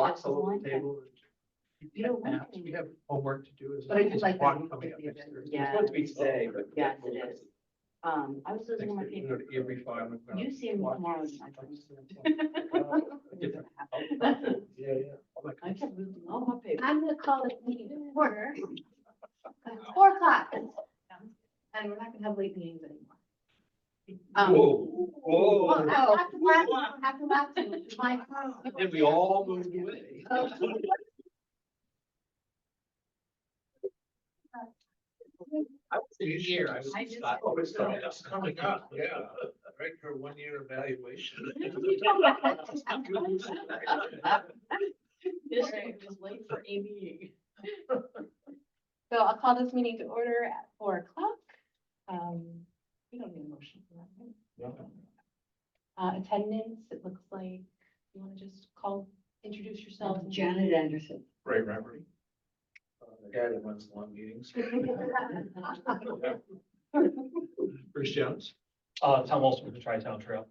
Lots all over the table. You don't want Maps. We have homework to do. But I do like that. Coming up next year. It's supposed to be today, but. Yes, it is. I was listening to my Next year, paper. go to every farm. You see him tomorrow. Yeah, yeah. I kept losing all my papers. I'm gonna call this meeting to order. It's 4:00. And we're not gonna have late meetings anymore. Whoa, whoa. Well, after last one, my. And we all moved away. I was in here, I was. I just- Oh, it's coming up, yeah. Right, for 1 year evaluation. This was late for ABE. So I'll call this meeting to order at 4:00. We don't need a motion for that. right? Attendance, it looks like, you want to just introduce yourself? Janet Anderson. Ray Reverie. The guy that runs long meetings. Bruce Jones. Tom Olson with the Tri-Town Trail.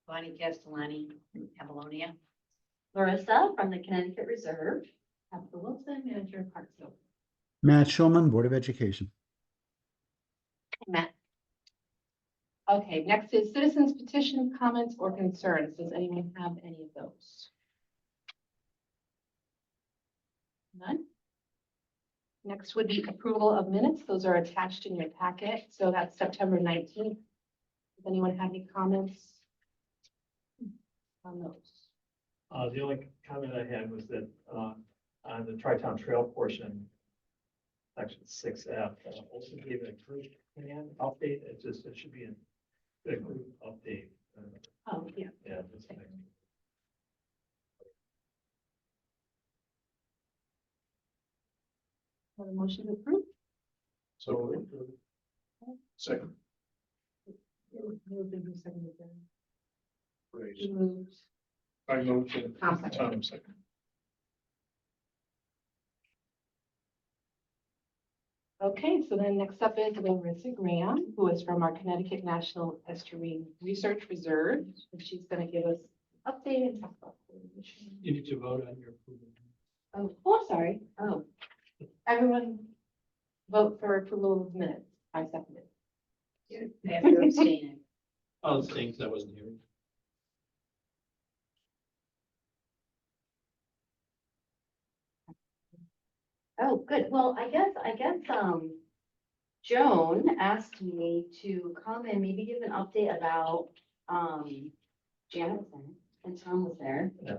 Bonnie Castellani, Avalonia. Larissa from the Connecticut Reserve. Tabitha Wilson, manager of Parksville. Matt Schulman, Board of Education. Matt. Okay, next is citizens petition, comments, or concerns. Does anyone have any of those? None? Next would be approval of minutes. Those are attached in your packet. So that's September 19th. Does anyone have any comments on those? The only comment I had was that, on the Tri-Town Trail portion, section 6F, also gave a group plan update. It should be a group update. Oh, yeah. Yeah. Just next. Have a motion to approve? So. Second. Moved and seconded then. Raise. Who moved? I moved to. Tom second. Tom second. Okay, so then next up is Larissa Graham, who is from our Connecticut National Estuarine Research Reserve. And she's going to give us an update and talk about coordination. You need to vote on your approval. Oh, sorry. Oh, everyone vote for approval of minutes. I second it. After abstaining. Oh, things I wasn't here. Oh, good. Well, I guess, Joan asked me to come and maybe give an update about, Janet was there and Tom was there. Yeah.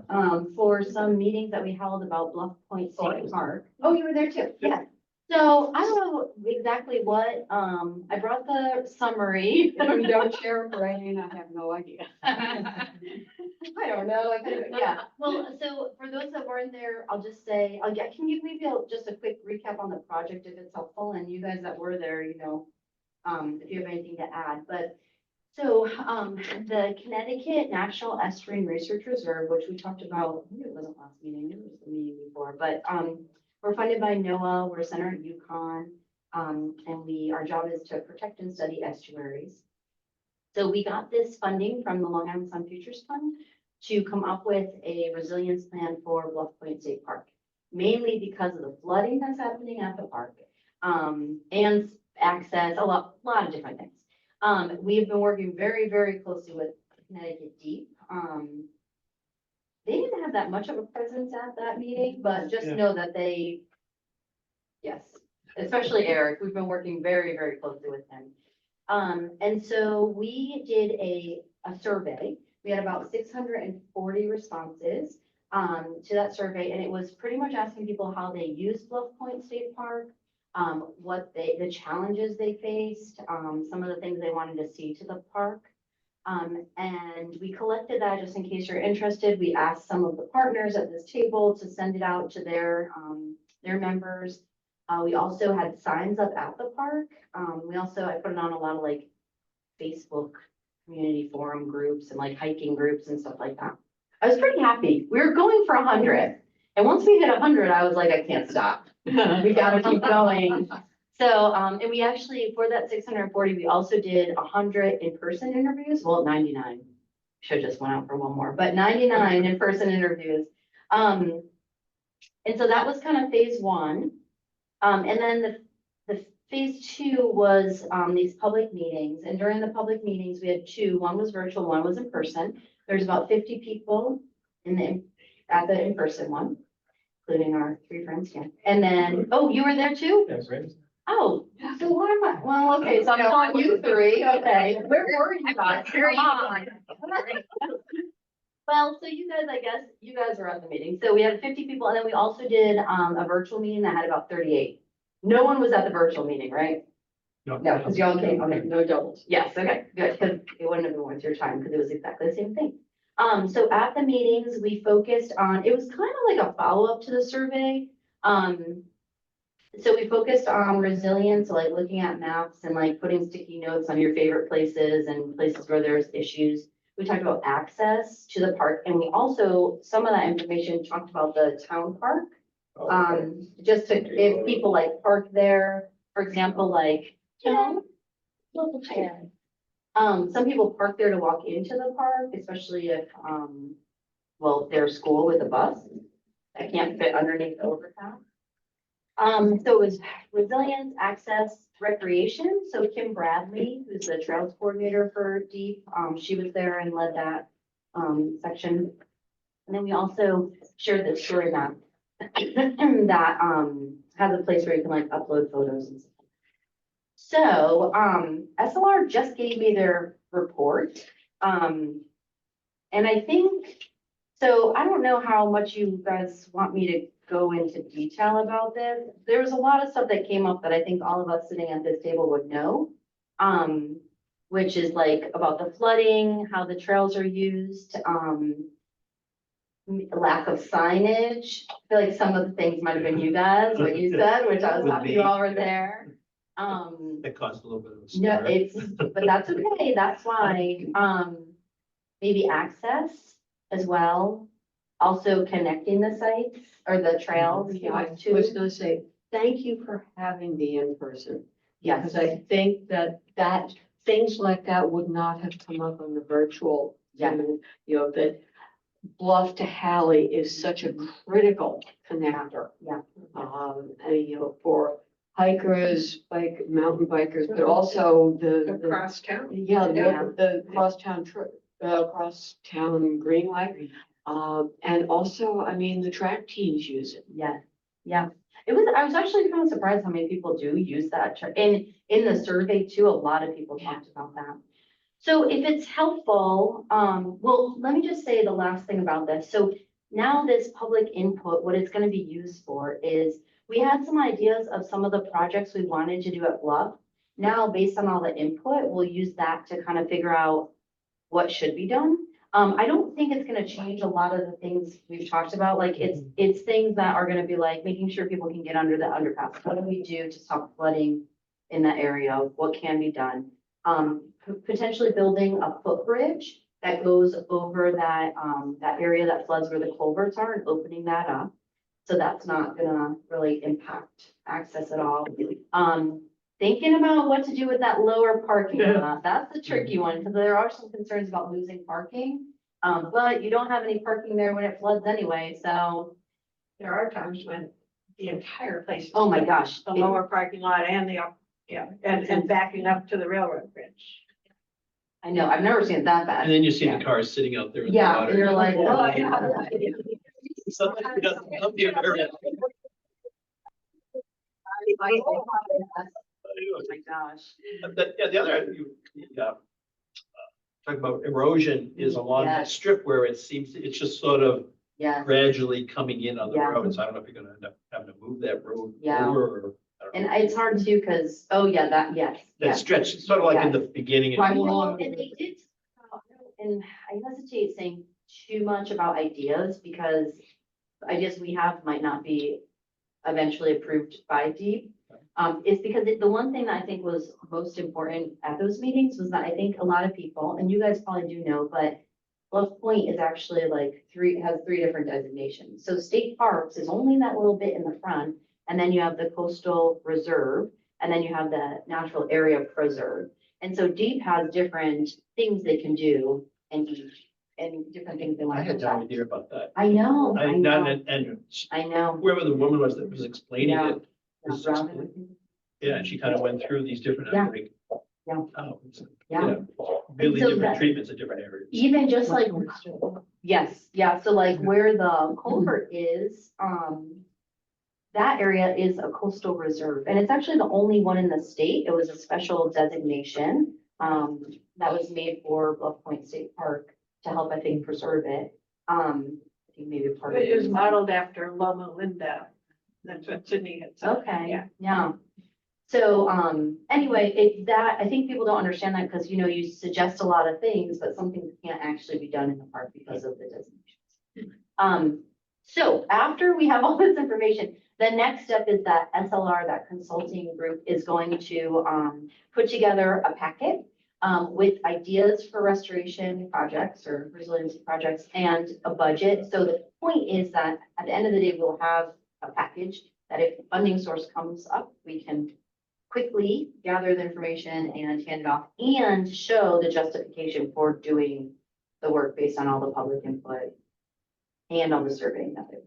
For some meetings that we held about Bluff Point Oh, I State was Park. Oh, you were there too? Yeah. So I don't know exactly what, I brought the summary. If you don't share with Brian, I have no idea. I don't know, yeah. Well, so for those that weren't there, I'll just say, I can give maybe just a quick recap on the project if it's helpful, and you guys that were there, you know, if you have anything to add, but so, the Connecticut National Estuarine Research Reserve, which we talked about, I think it wasn't last meeting, it was the meeting before, but, we're funded by NOAA, we're centered at Yukon, and our job is to protect and study estuaries. So we got this funding from the Long Island Sun Futures Fund to come up with a resilience plan for Bluff Point State Park, mainly because of the flooding that's happening at the park, and access, a lot of different things. We have been working very, very closely with Connecticut Deep. They didn't have that much of a presence at that meeting, but just know that yes, especially Eric, we've been working very, very closely with him. And so we did a survey. We had about 640 responses to that survey, and it was pretty much asking people how they use Bluff Point State Park, what the challenges they faced, some of the things they wanted to see to the park. And we collected that just in case you're interested. We asked some of the partners at this table to send it out to their members. We also had signs up at the park. I put it on a lot of like Facebook community forum groups and like hiking groups and stuff like that. I was pretty happy. We were going for 100. And once we hit 100, I was like, I can't stop. We gotta keep going. So, and we actually, for that 640, we also did 100 in-person interviews. Well, 99. Should just went out for one more, but 99 in-person interviews. And so that was kind of phase one. And then the phase two was, these public meetings. And during the public meetings, we had two, one was virtual, one was in person. There's about 50 people at the in-person one, including our three friends, yeah. And then, oh, you were there too? Yeah, great. Oh, so why am I, well, okay, so I'm calling you three, okay. Where were you guys? Come on. Well, so you guys, I guess, you guys were at the meeting. So we had 50 people, and then we also did a virtual meeting that had about 38. No one was at the virtual meeting, right? No, because y'all came, okay, no doubles. Yes, okay, good, because it wouldn't have been worth your time, because it was exactly the same thing. So at the meetings, we focused on, it was kind of like a follow-up to the survey. So we focused on resilience, like looking at maps and like putting sticky notes on your favorite places and places where there's issues. We talked about access to the park, and we also, some of that information talked about the town park. Just to, if people like park there, for example, like, you know, local chair. Some people park there to walk into the park, especially if, well, there's school with a bus that can't fit underneath the overpass. So it was resilience, access, recreation. So Kim Bradley, who's the trails coordinator for Deep, she was there and led that section. And then we also shared the story map that has a place where you can like upload photos and stuff. So SLR just gave me their report. And I think, so I don't know how much you guys want me to go into detail about this. There was a lot of stuff that came up that I think all of us sitting at this table would know. Which is like about the flooding, how the trails are used, lack of signage. I feel like some of the things might have been you guys, what you said, which I was happy you all were there. That caused a little bit of a No, stir. it's, but that's okay, that's why, maybe access as well. Also connecting the sites or the trails Yeah, I to, was gonna say, thank you for having the in-person, yes, because I think that things like that would not have come up on the virtual. Yeah. You know, that Bluff to Hallie is such a critical connector. Yeah. And, you know, for hikers, mountain bikers, but also the Across town. yeah, Yeah. the crosstown greenway. And also, I mean, the track teams use it. yeah, yeah. It was, I was actually kind of surprised how many people do use that. In the survey too, a lot of people talked about that. So if it's helpful, well, let me just say the last thing about this. So now this public input, what it's gonna be used for is, we had some ideas of some of the projects we wanted to do at Bluff. Now, based on all the input, we'll use that to kind of figure out what should be done. I don't think it's gonna change a lot of the things we've talked about, like it's things that are gonna be like making sure people can get under the underpass. What do we do to stop flooding in that area? What can be done? Potentially building a footbridge that goes over that, that area that floods where the culverts are and opening that up. So that's not gonna really impact access at all. Thinking about what to do with that lower parking lot, that's the tricky one, because there are some concerns about losing parking. But you don't have any parking there when it floods anyway, so, There are times when the entire place. is oh my flooded. gosh. The lower parking lot and the up, yeah, and backing up to the railroad bridge. I know, I've never seen it that And bad. then you see the cars sitting out there in the Yeah, water. and you're like, oh, yeah. Somebody doesn't come to your area. Oh my gosh. Yeah, the other, talk about erosion is along that Yes. strip where it seems, it's just sort of Yes, gradually coming in on the Yeah. roads. I don't know if you're gonna end up having to move that road Yeah. over or. I don't know. and it's hard too, because, oh yeah, that, yes, That yes. stretch, it's sort of like in the beginning. Right, and well, and they did, and I hesitate saying too much about ideas, because ideas we have might not be eventually approved by Deep. It's because the one thing that I think was most important at those meetings was that I think a lot of people, and you guys probably do know, but Bluff Point is actually like has three different designations. So state parks is only that little bit in the front, and then you have the coastal reserve, and then you have the natural area preserve. And so Deep has different things they can do in each. and different things they want I to had no protect. idea about that. I know, I Not know, an entrance. I know. Whoever the woman was that was explaining Yeah. it. Yeah, was Robin, explain- I think. Yeah, she kind of went through these different, Yeah. like. Yeah. Oh, Yeah. really so different that- treatments in different areas. Even just like, yes, yeah, so like where the culvert is, that area is a coastal reserve, and it's actually the only one in the state. It was a special designation, that was made for Bluff Point State Park to help, I think, preserve it. I think maybe part of It it is modeled after Loma Linda. That's what Sydney had said. Okay, Yeah. yeah. So, anyway, I think people don't understand that because, you suggest a lot of things, but some things can't actually be done in the park because of the designations. So after we have all this information, the next step is that SLR, that consulting group, is going to, put together a packet, with ideas for restoration projects or resiliency projects and a budget. So the point is that at the end of the day, we'll have a package that if the funding source comes up, we can quickly gather the information and hand it off and show the justification for doing the work based on all the public input and on the surveying that they.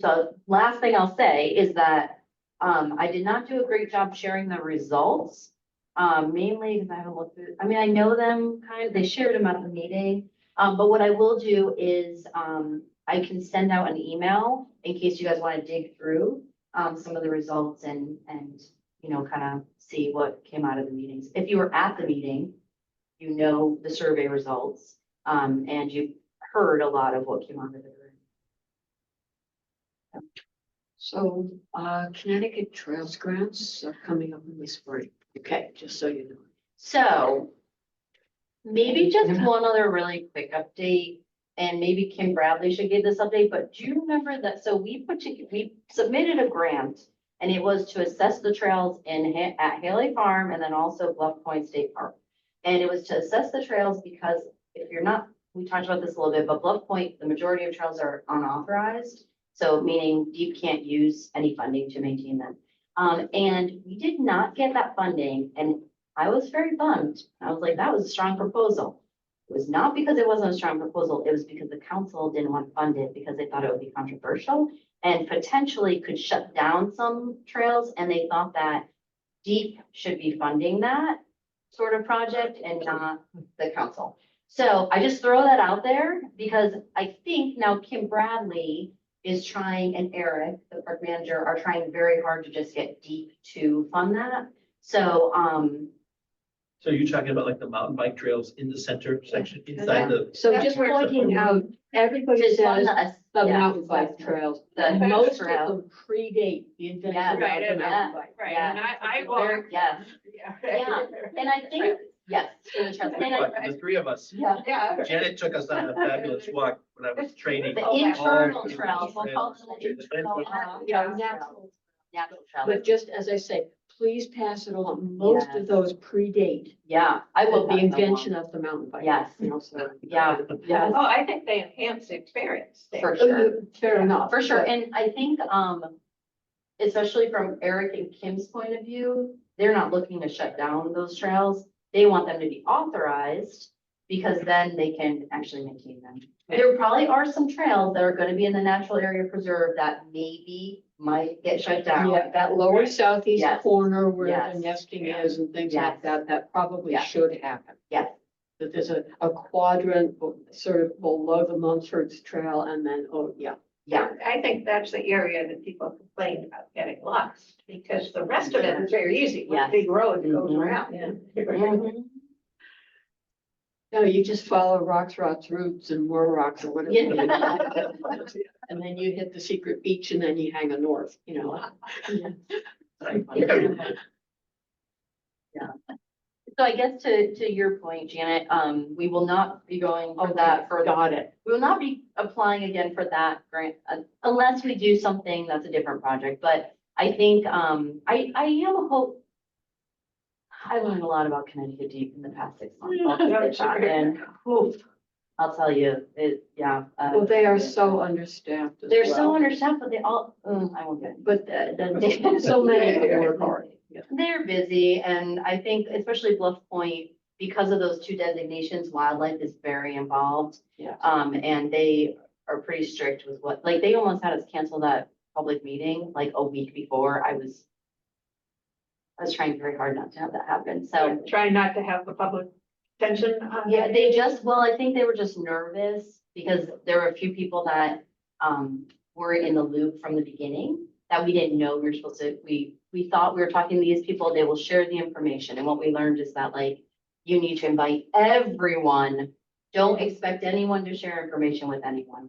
So last thing I'll say is that I did not do a great job sharing the results. Mainly because I haven't looked through, I mean, I know them they shared them at the meeting. But what I will do is I can send out an email in case you guys want to dig through some of the results and kind of see what came out of the meetings. If you were at the meeting, you know the survey results, and you heard a lot of what came out of it. So, Connecticut Trails grants are coming up in the spring. Okay, just so you know. So maybe just one other really quick update, and maybe Kim Bradley should give this update, but do you remember that? So we submitted a grant, and it was to assess the trails at Haley Farm and then also Bluff Point State Park. And it was to assess the trails because if you're not, we talked about this a little bit, but Bluff Point, the majority of trails are unauthorized. So meaning DEEP can't use any funding to maintain them. And we did not get that funding, and I was very bummed. I was like, that was a strong proposal. It was not because it wasn't a strong proposal, it was because the council didn't want to fund it because they thought it would be controversial and potentially could shut down some trails, and they thought that DEEP should be funding that sort of project and not the council. So I just throw that out there because I think now Kim Bradley is trying, and Eric, the park manager, are trying very hard to just get DEEP to fund that. So, So you're talking about like the mountain bike trails in the center section inside the. So That's just where- pointing out, everybody to fund says the yes, mountain bike yes, trails, the most of trail. them predate the invention Yeah, of right, the and mountain bike. Right, Yeah. and I Very- walk. Yes, yeah, and I think, yes, for the trails. And I- The three of us. yeah, Yeah. Janet took us on a fabulous walk when I was training. the Oh, internal all trails, we'll call them the internal. Natural trails. But just as I say, please pass it along. Most Yes. of those predate Yeah, I will. the pass them invention along. of the mountain bike. Yes. You know, so. Yeah, yeah. Oh, I think they enhance the experience there. For sure. Fair enough. For sure, but- and I think, especially from Eric and Kim's point of view, they're not looking to shut down those trails. They want them to be authorized because then they can actually maintain them. There probably are some trails that are gonna be in the natural area preserve that maybe might get shut down. Yeah, that lower southeast Yes. corner where Yes. the nesting Yeah. is and things Yes. like that, that probably Yes. should happen. Yes, That there's a quadrant sort of below the Munford's Trail and then, oh, yeah. yeah, I think that's the area that people complain about getting lost, because the rest of it is very easy, with Yes. big road that goes Mhm. around. Mhm. No, you just follow rocks, roots and more rocks or whatever. Yeah. And then you hit the secret beach and then you hang a north, you know. Yeah. So I guess to your point, Janet, we will not be going for that for Got it. we will not be applying again for that grant unless we do something that's a different project. But I think I am a hope. I learned a lot about Connecticut Deep in the past 6 months. I'll say that, and oof, I'll tell you, Well, they are so understaffed. as they're so well. understaffed, but they all, I won't get into But then so many of them work hard. Yeah. They're busy, and I think especially Bluff Point, because of those two designations, wildlife is very involved. Yeah. And they are pretty strict with what, like, they almost had us cancel that public meeting like a week before. I was trying very hard not to have that happen, so. Trying not to have the public attention on. Yeah, they just, well, I think they were just nervous because there were a few people that were in the loop from the beginning that we didn't know we were supposed to, we thought we were talking to these people, they will share the information. And what we learned is that like, you need to invite everyone. Don't expect anyone to share information with anyone.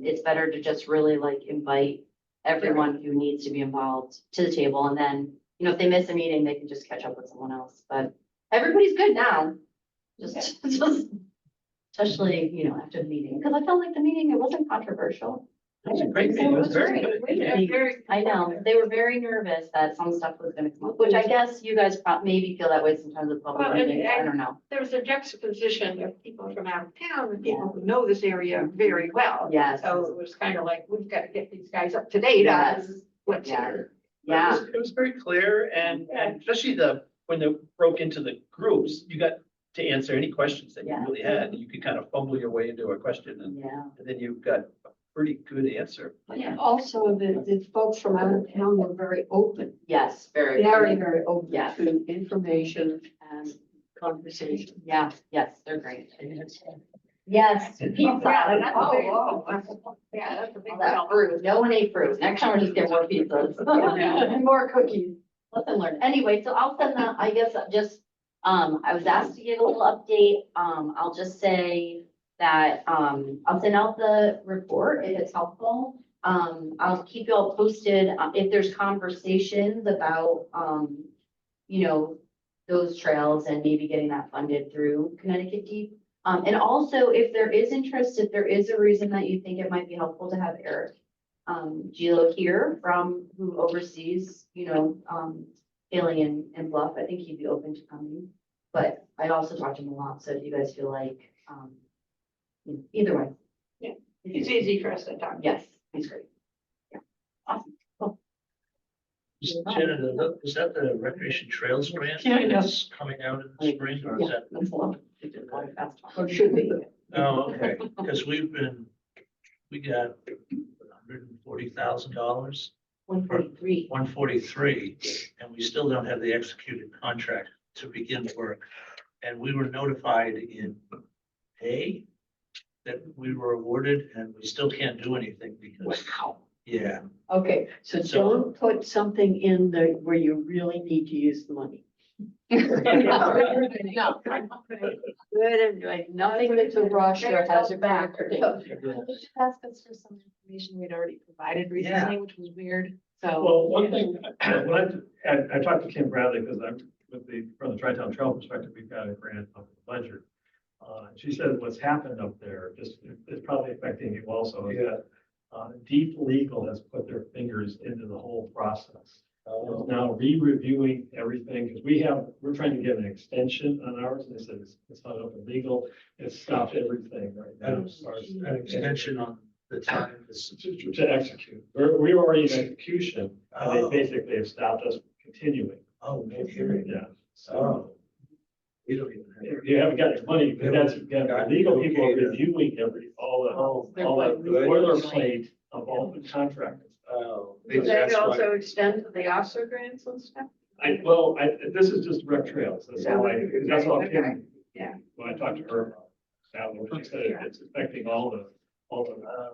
It's better to just really like invite everyone who needs to be involved to the table. And then, you know, if they miss a meeting, they can just catch up with someone else. But everybody's good now. Just, especially, you know, after the meeting, because I felt like the meeting, it wasn't controversial. It was a great meeting. It was very good. I know, they were very nervous that some stuff was gonna come up, which I guess you guys maybe feel that way sometimes with public Well, and- meetings, I don't know. There was a juxtaposition of people from out of town and people who know this area very well. Yes, So it was kind of like, we've got to get these guys up to date on Yes. what's Yeah. here. yeah, It was very clear and especially when they broke into the groups, you got to answer any questions that you Yeah. really had. You could kind of fumble your way into a question and yeah, then you got a pretty good answer. Yeah, also the folks from out of town were very open, yes, very. very open Yes. to information and conversation. Yeah, yes, they're great. Yes. Yeah, that's a big- Oh, Yeah, that's a big. All that fruit, no one ate fruit, next time we're just getting more pizzas. And more cookies. Lesson learned. Anyway, so I'll send that, I guess, just, I was asked to give a little update. I'll just say that, I'll send out the report if it's helpful. I'll keep you all posted, if there's conversations about, you know, those trails and maybe getting that funded through Connecticut Deep. And also if there is interest, if there is a reason that you think it might be helpful to have Eric Gilo here who oversees, you know, Alien and Bluff, I think he'd be open to coming. But I also talked to him a lot, so if you guys feel like, you know, either way. Yeah. It's easy for us to talk. Yes, he's great. Yeah, awesome. Cool. Shannon, is that the recreation trails grant Yeah, I know. that's coming out in the spring or is Yeah, that? that's a lot. Going fast. Or it should be. Oh, okay, because we got $140,000, 143. 143, and we still don't have the executed contract to begin work. And we were notified in May that we were awarded and we still can't do anything because, Wow. yeah. Okay, so So- don't put something in there where you really need to use the money. No. Good, and like nothing that's a rush or has a back. They just asked us for some information we'd already provided recently, which was weird, so. Well, one thing, when I talked to Kim Bradley, because I'm from the Tri-Town Trail perspective, we've got a grant up in the budget. She said what's happened up there, just, is probably affecting you also, is that Deep Legal has put their fingers into the whole process. It's now re-reviewing everything, because we're trying to get an extension on ours, and they said it's not open legal, it's stopped everything right now. As far as An extension on the time. to execute. We were already in execution, and Oh. they basically have stopped us from continuing. Oh, no hearing. Yeah. So Oh. We don't even have. you haven't got your money, but that's, again, the legal people are reviewing all the boilerplate of all the contractors. Oh. Does that also extend to the OSSER grants and stuff? This is just rec trails, that's all Okay. Kim. Yeah. When I talked to her, that she said it's affecting all the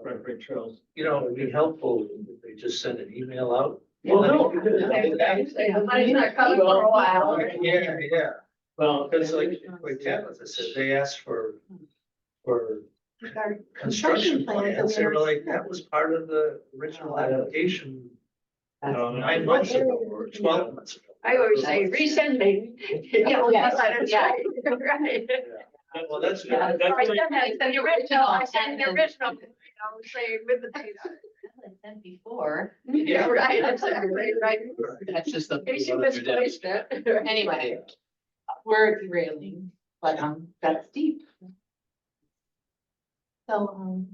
rec trails. You know, it'd be helpful if they just send an email out. Well, no. The money's not coming for a while. Yeah, yeah. Well, Because like Tabitha said, they asked for construction plans. They were like, that was part of the original application no, 9 months ago or 12 months ago. I always say resend me. Yeah, Yes. that's right. Right. Well, that's. Yeah. Or I send the original, I send the original, you know, saying with the date on it. I sent before. Yeah, right, exactly, right. That's just the. In case you misplaced it. Anyway, we're derailing, but, that's deep. So,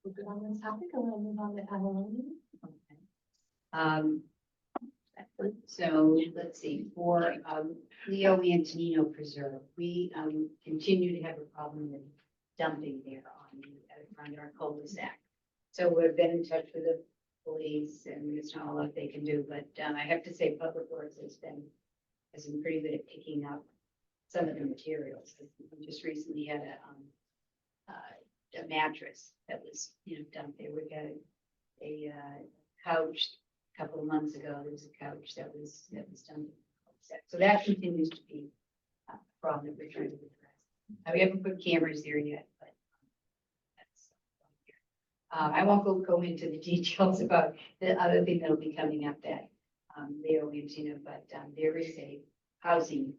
we're good on this topic, and we'll move on to Avalon. So let's see, for Leo Antonino Preserve, we continue to have a problem with dumping there on our cul-de-sac. So we've been in touch with the police and there's not a lot they can do, but I have to say Public Works has been pretty good at picking up some of the materials. We just recently had a mattress that was, dumped there. We got a couch a couple of months ago. There was a couch that was dumped. So that continues to be a problem that we're trying to address. We haven't put cameras there yet, but that's. I won't go into the details about the other thing that'll be coming up that Leo Antino, but there is a housing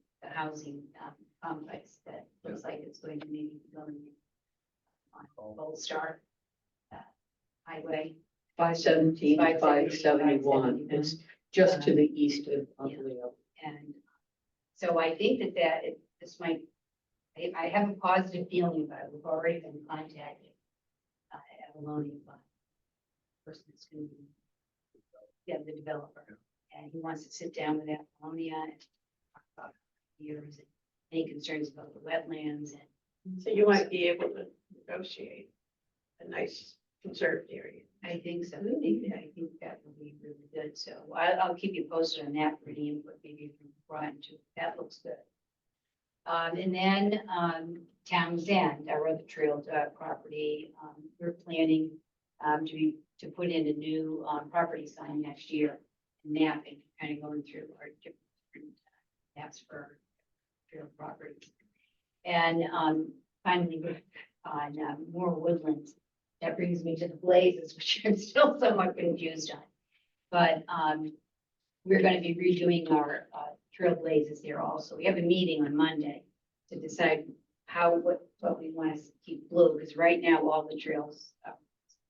complex that looks like it's going to maybe be going on Gold Star Highway. 517, 571. It's just to the east of Yeah. Leo. And so I think this might, I have a positive feeling about it. We've already been contacted. Avalonian by the person that's going to be, the developer. And he wants to sit down with Apollonia and talk about years and any concerns about the wetlands. And So you might be able to negotiate a nice conserved area. I think so. I think that will be really good. So I'll keep you posted on that for any input maybe from Groton too. That looks good. And then Town's End, our other trail property, we're planning to put in a new property sign next year. Mapping, kind of going through our different maps for trail properties. And finally, on more woodlands, that brings me to the blazes, which I'm still somewhat confused on. But we're going to be redoing our trail blazes there also. We have a meeting on Monday to decide what we want to keep blue, because right now all the trails are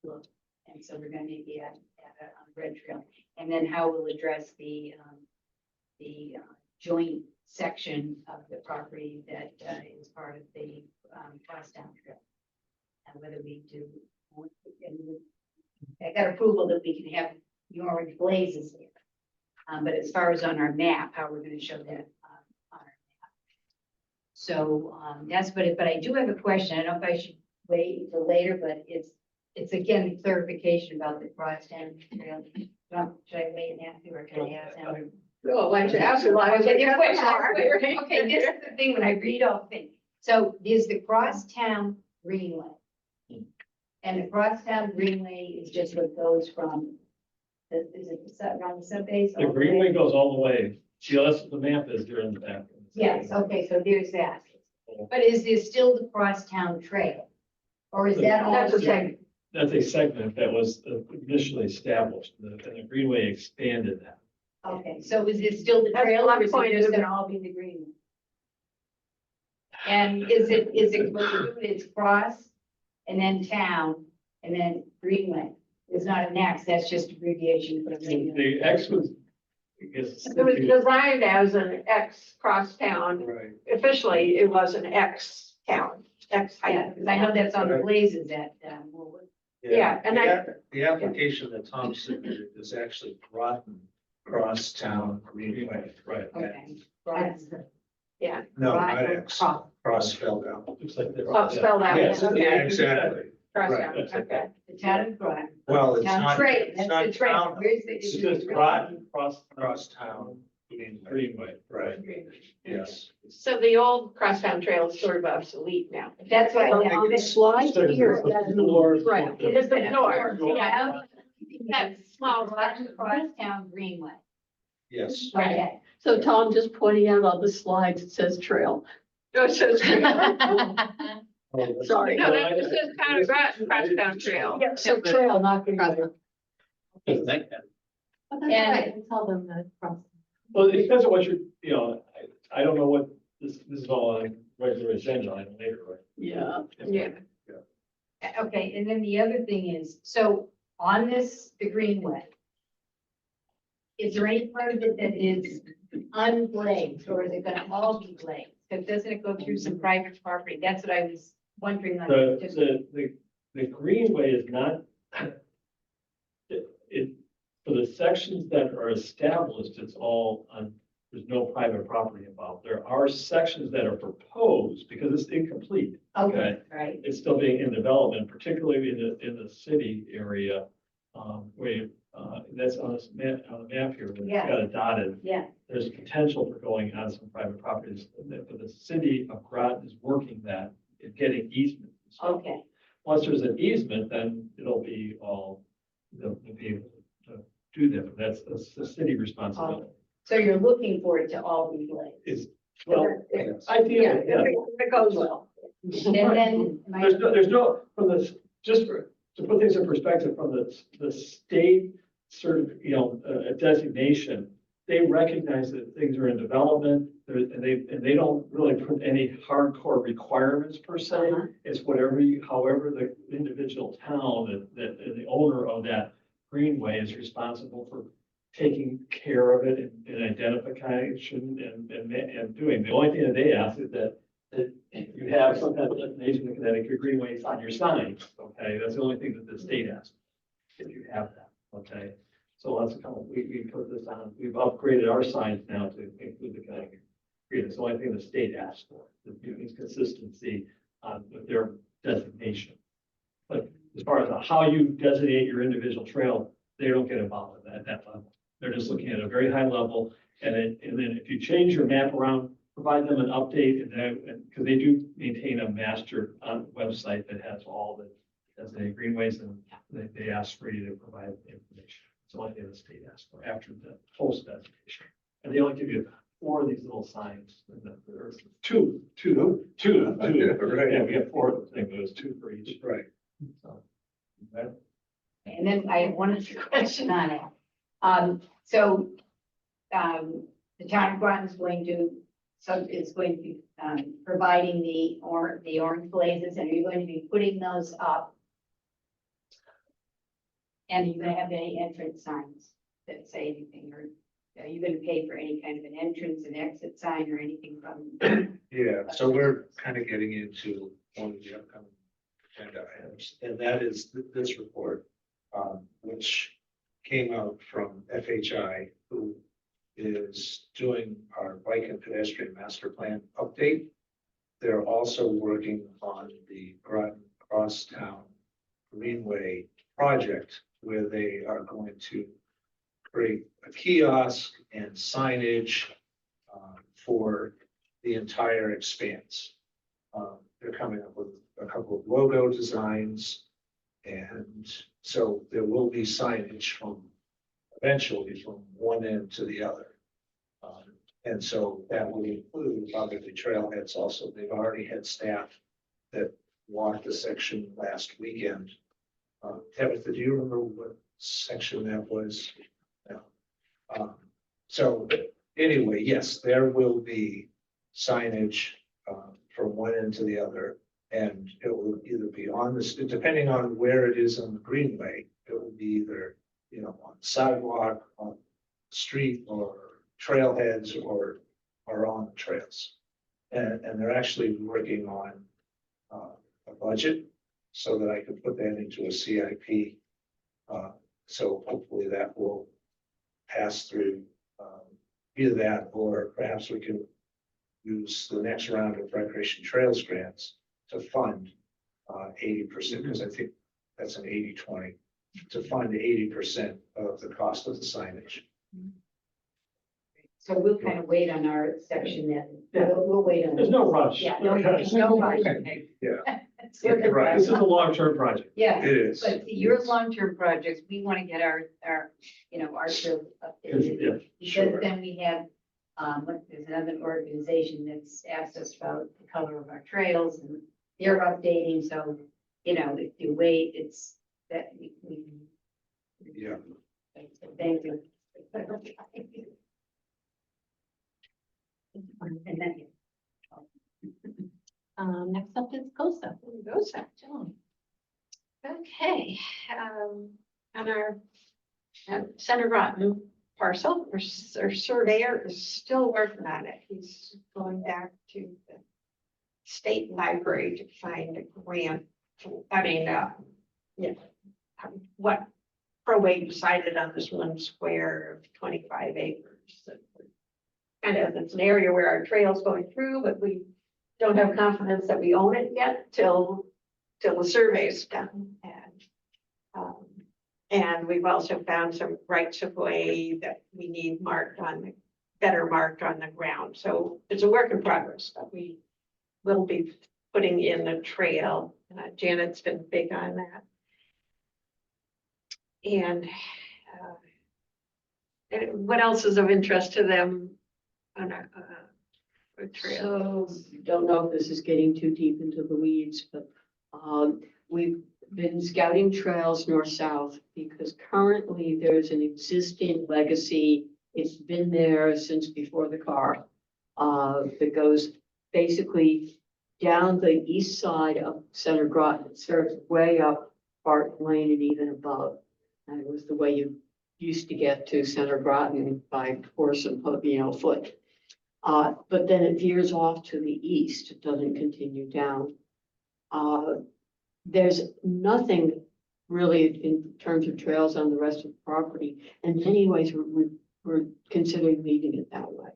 blue. And so we're going to maybe add a red trail. And then how we'll address the joint section of the property that is part of the Crosstown Trail. And whether we do, I got approval that we can have the orange blazes there. But as far as on our map, how we're going to show that on our map. So that's but I do have a question. I don't know if I should wait until later, but it's again clarification about the Crosstown Trail. Should I wait and ask you, or can I ask him? No, why don't you ask her why? Okay, this is the thing when I read all things. So there's the Crosstown Greenway. And the Crosstown Greenway is just what goes from, is it around the subbase? The greenway goes all the way. See, that's what the map is there in the back. Yes, okay, so there's that. But is there still the Crosstown Trail? Or is that all? That's a segment. That's a segment that was initially established, and the greenway expanded that. Okay, so is it still the That's trail, what or I'm is it pointing just to. gonna all be the Greenway? And is it, it's cross, and then town, and then Greenway? It's not an X, that's just abbreviation for the. The X was, I guess. It was designed as an X crosstown. Right. Officially, it was an X town, X Yeah, height. because I know that's on the blazes at, Woolwood. Yeah, and The application that Tom submitted is actually Groton Crosstown Greenway. Right. Okay. That's- yeah, No, not Groton X, Cross. cross spelled out. Looks like they're. oh, spelled out, Yes, okay, Yeah, exactly. crosstown, Right. okay. The town of Groton. Well, it's Town not, trail, it's that's not the trail. town, Where's the? It's just Groton Crosstown Greenway, Greenway. right, yes. So the old crosstown trail is sort of obsolete now. That's why. On the slide here, Right, it is the north, Yeah. That's small, Crosstown Greenway. Yes. Okay. so Tom just pointing out on the slides, it says trail. No, it says trail. Sorry. No, that just says town of Groton crosstown trail. Yeah, so trail, not Greenway. Doesn't make that. But that's And- right, we tell them that cross. Well, it depends on what I don't know what, this is all on regular agenda item later, right? Yeah. Yeah. Okay, and then the other thing is, so on this, the Greenway, is there any part of it that is unblazed, or is it gonna all be blazed? Because doesn't it go through some private property? That's what I was wondering. on just- The greenway is not. It, for the sections that are established, it's all on, there's no private property involved. There are sections that are proposed because it's incomplete. Okay, right, It's still being in development, particularly in the city area, where, that's on this map, on the map here, where it's got it dotted. yeah, There's potential for going on some private properties, but the city of Groton is working that, getting easements. okay. Once there's an easement, then it'll be all, they'll be able to do that. That's the city responsibility. So you're looking for it to all be blazed. Is, well, Yeah, ideally, yeah. if it goes well. And then my, There's no, from the, just for, to put things in perspective, from the state sort of, designation, they recognize that things are in development, and they don't really put any hardcore requirements per se. Uh-huh. It's whatever however the individual town, that the owner of that greenway is responsible for taking care of it and identification and doing. The only thing that they ask is that you have some kind of designation of Connecticut greenways on your sign, okay? That's the only thing that the state asks, if you have that, okay? So let's come, we put this on, we've upgraded our signs now to include the Connecticut green. It's the only thing the state asks for, is consistency with their designation. But as far as how you designate your individual trail, they don't get involved in that, at that level. They're just looking at a very high level, and then if you change your map around, provide them an update, and because they do maintain a master website that has all the designated greenways, and they ask for you to provide information. It's the only thing the state asks for after the post designation, and they only give you 4 of these little signs. There's two. Right. Yeah, we have 4 of them. Thing, but it was 2 for each. Right. So, okay. and then I have one other question on it. The town of Groton is going to, is going to be, providing the orange blazes, and are you going to be putting those up? And are you gonna have any entrance signs that say anything, or are you gonna pay for any kind of an entrance and exit sign or anything from? Yeah, so we're kind of getting into one of the upcoming agenda items, and that is this report, which came out from FHI, who is doing our bike and pedestrian master plan update. They're also working on the Groton Crosstown Greenway project, where they are going to create a kiosk and signage for the entire expanse. They're coming up with a couple of logo designs, and so there will be signage eventually from one end to the other. And so that will include obviously trailheads also. They've already had staff that walked the section last weekend. Tabitha, do you remember what section that was? No. So anyway, yes, there will be signage from one end to the other, and it will either be on this, depending on where it is on the greenway, it will be either, on sidewalk, on the street, or trailheads, or on the trails. And they're actually working on a budget so that I can put that into a CIP. So hopefully that will pass through either that, or perhaps we can use the next round of recreation trails grants to fund 80%, because I think that's an 80-20, to fund 80% of the cost of the signage. So we'll kind of wait on our section then. Yeah. We'll wait on. There's no rush. Yeah, no rush. Yeah. Right. This is a long-term project. Yeah, It is. but your long-term projects, we want to get our trails updated. Yeah, sure. Because then we have, there's another organization that's asked us about the color of our trails, and they're updating, so, if you wait, it's that we. Yeah. Thank you. And then, Next up is COSA. Goes back, John. Okay, on our Center Groton parcel, our surveyor is still working on it. He's going back to the state library to find a grant. What probate decided on this one square of 25 acres. that we're Kind of, it's an area where our trail's going through, but we don't have confidence that we own it yet till the survey's done. And we've also found some rights of way that we need better marked on the ground. So it's a work in progress, but we will be putting in a trail. Janet's been big on that. And what else is of interest to them on a trail? So, don't know if this is getting too deep into the weeds, but we've been scouting trails north-south because currently there's an existing legacy. It's been there since before the car. That goes basically down the east side of Center Groton. It serves way up Barton Lane and even above. And it was the way you used to get to Center Groton by horse and foot. But then it veers off to the east. It doesn't continue down. There's nothing really in terms of trails on the rest of the property. In many ways, we're considering leaving it that way.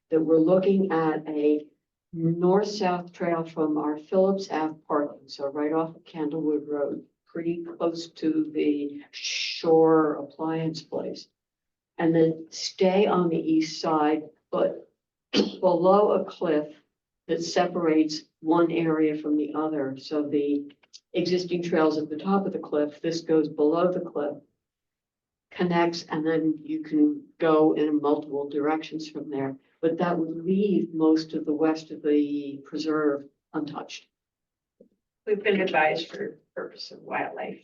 That we're looking at a north-south trail from our Phillips Ave parking, so right off of Candlewood Road, pretty close to the Shore Appliance place. And then stay on the east side, but below a cliff that separates one area from the other. So the existing trails at the top of the cliff, this goes below the cliff, connects, and then you can go in multiple directions from there. But that would leave most of the west of the preserve untouched. We've been advised for purpose of wildlife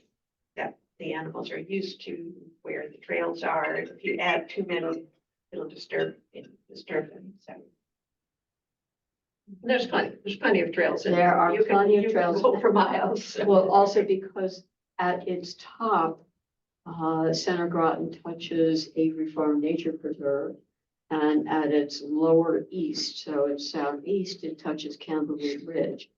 that the animals are used to where the trails are. If you add too many, it'll disturb them. So there's plenty of trails. and There are you can- plenty of you can trails. go for miles. so. Well, also because at its top, Center Groton touches Avery Farm Nature Preserve. And at its lower east, so it's southeast, it touches Candlewood Ridge.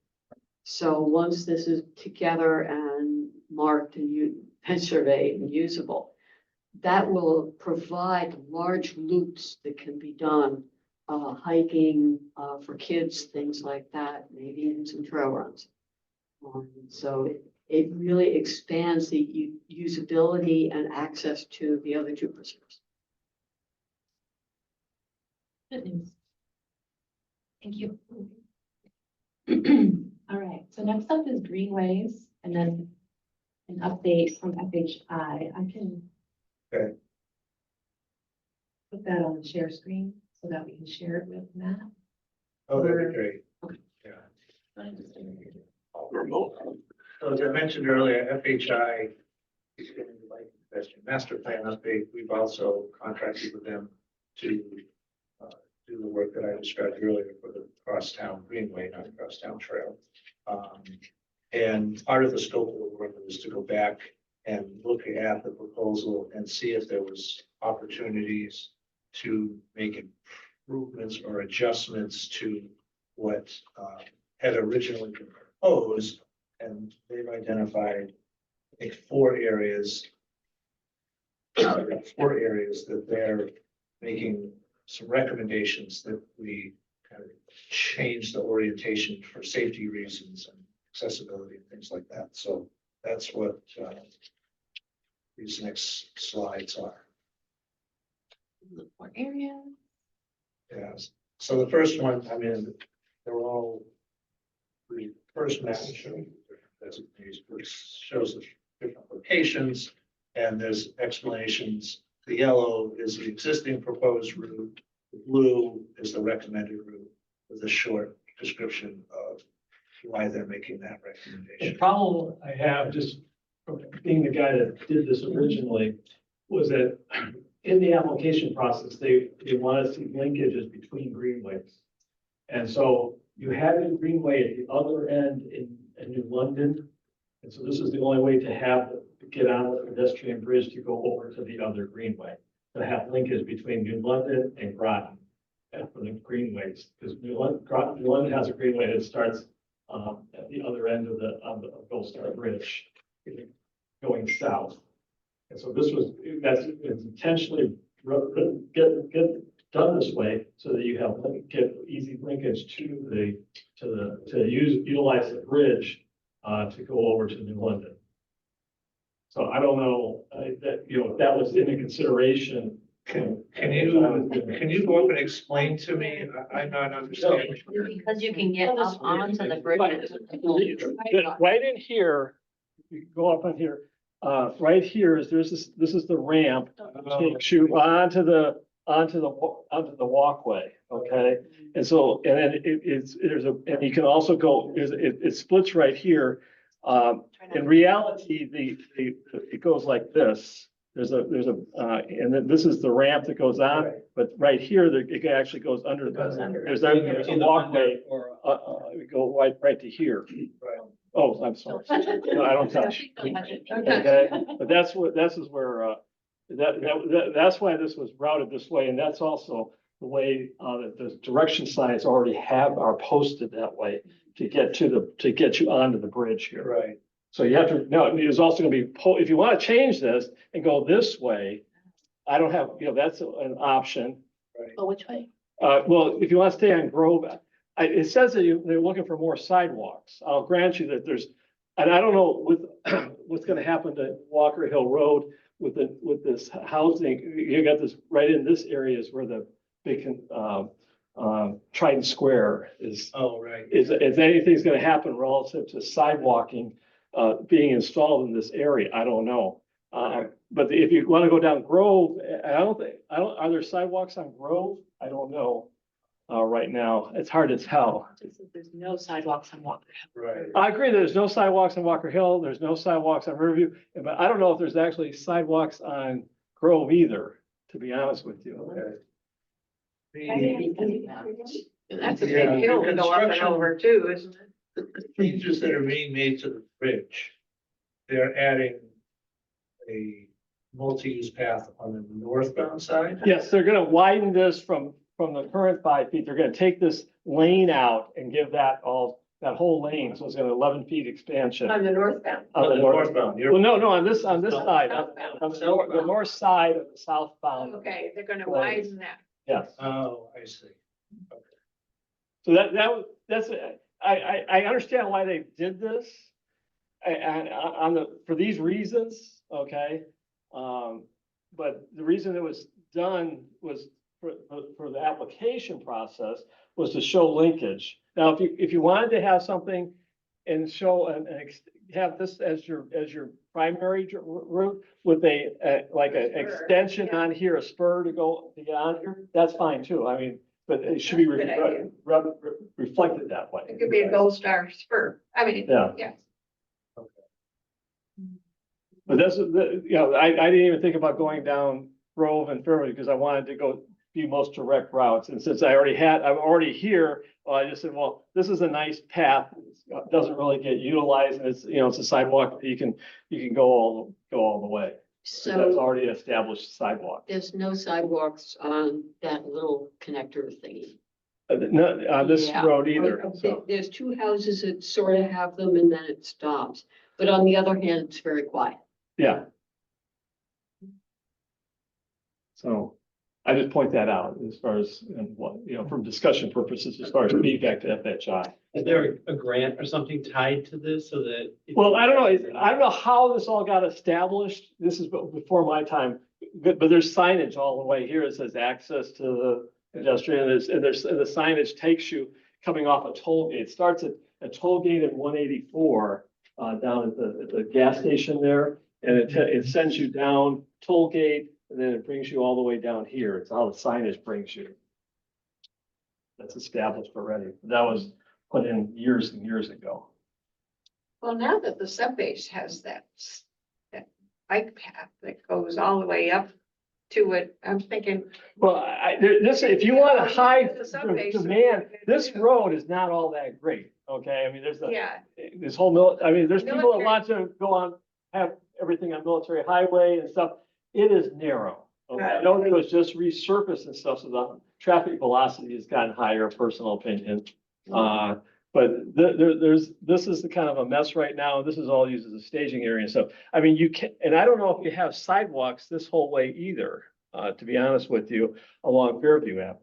So once this is together and marked and surveyed and usable, that will provide large loops that can be done, hiking for kids, things like that, maybe even some trail runs. So it really expands the usability and access to the other two preserves. Good news. Thank you. All right, so next up is greenways and then an update from FHI. I can Okay. put that on the share screen so that we can share it with Matt. Oh, that'd be great. Okay. Yeah. So as I mentioned earlier, FHI is going to like pedestrian master plan update. We've also contracted with them to do the work that I described earlier for the crosstown greenway, not the crosstown trail. And part of the scope of the work was to go back and look at the proposal and see if there was opportunities to make improvements or adjustments to what had originally been proposed. And they've identified, I think, four areas that they're making some recommendations that we kind of change the orientation for safety reasons and accessibility and things like that. So that's what these next slides are. Look for areas. Yes. So the first one, I mean, they're all the first map shows the different locations, and there's explanations. The yellow is the existing proposed route. The blue is the recommended route with a short description of why they're making that The recommendation. problem I have, just from being the guy that did this originally, was that in the application process, they wanted to see linkages between greenways. And so you had a greenway at the other end in New London. And so this is the only way to get on the pedestrian bridge to go over to the other greenway, to have linkage between New London and Groton for the greenways. Because New London has a greenway that starts at the other end of the Gold Star Bridge going south. And so that's it's intentionally get done this way so that you have, get easy linkage to utilize the bridge, to go over to New London. So I don't know, that, if that was in consideration. Can you go up and explain to me? I'm not understanding. Because you can get up onto the bridge. Right in here, you can go up on here, right here is, this is the ramp, takes you onto the walkway, okay? And so, and then and you can also go, it splits right here. In reality, it goes like this. And then this is the ramp that goes on, but right here, it actually goes under. There's a walkway, we go right to here. Oh, I'm sorry. No, I don't touch. Okay, but that's where, that's why this was routed this way, and that's also the way, that the direction signs already are posted that way to get you onto the bridge here. Right. So you have to, no, there's also gonna be, if you wanna change this and go this way, I don't have, that's an option. Oh, which way? Well, if you wanna stay on Grove, it says that they're looking for more sidewalks. I'll grant you that and I don't know what's gonna happen to Walker Hill Road with this housing. You got this, right in this area is where the big, Triton Square is. Oh, right. Is anything's gonna happen relative to sidewalking, being installed in this area? I don't know. But if you wanna go down Grove, are there sidewalks on Grove? I don't know. Right now, it's hard to tell. There's no sidewalks on Walker. Right. I agree, there's no sidewalks on Walker Hill, there's no sidewalks on Riverview, but I don't know if there's actually sidewalks on Grove either, to be honest with you. Okay. And that's a Yeah, big hill to go up and construction- over too, isn't it? The changes that are being made to the bridge, they're adding a multi-use path on the northbound side. Yes, they're gonna widen this from the current 5 feet, they're gonna take this lane out and give that whole lane, so it's gonna 11 feet expansion. On the northbound. On the northbound. Well, no, on this side, Southbound. on the north side of the southbound, Okay, they're gonna Right. widen that. yes. Oh, I see. So that's, I understand why they did this. For these reasons, okay? But the reason it was done was for the application process was to show linkage. Now, if you wanted to have something and show have this as your primary route with like an Spur, extension yeah. on here, a spur to get on here, that's fine too. I mean, but it should be That's a good idea. reflected that way. It could be a gold star spur. I mean, Yeah. yeah. But that's, I didn't even think about going down Grove and Fairway because I wanted to go be most direct routes. And since I'm already here, well, I just said, well, this is a nice path. It doesn't really get utilized and it's a sidewalk that you can go all the way. That's So already established sidewalk. there's no sidewalks on that little connector thingy. Not on this Yeah. road either. So, There's two houses that sort of have them and then it stops. But on the other hand, it's very quiet. yeah. So I just point that out as far as, from discussion purposes, as far as feedback to FHI. Is there a grant or something tied to this so that? Well, I don't know. I don't know how this all got established. This is before my time, but there's signage all the way here. It says access to the industrial, and the signage takes you coming off a toll gate. It starts at a toll gate at 184 down at the gas station there, and it sends you down toll gate, and then it brings you all the way down here. It's how the signage brings you. That's established already. That was put in years and years ago. Well, now that the subbase has that bike path that goes all the way up to it, I'm thinking. Well, if you want to high The subbase. demand, this road is not all that great, okay? I mean, there's Yeah, this whole there's people that want to go on, have everything on Military Highway and stuff. It is narrow. Okay, I know it was just resurfaced and stuff, so the traffic velocity has gotten higher, personal opinion. But this is the kind of a mess right now. This is all used as a staging area. So, I mean, you can, and I don't know if you have sidewalks this whole way either, to be honest with you, along Fairview Avenue.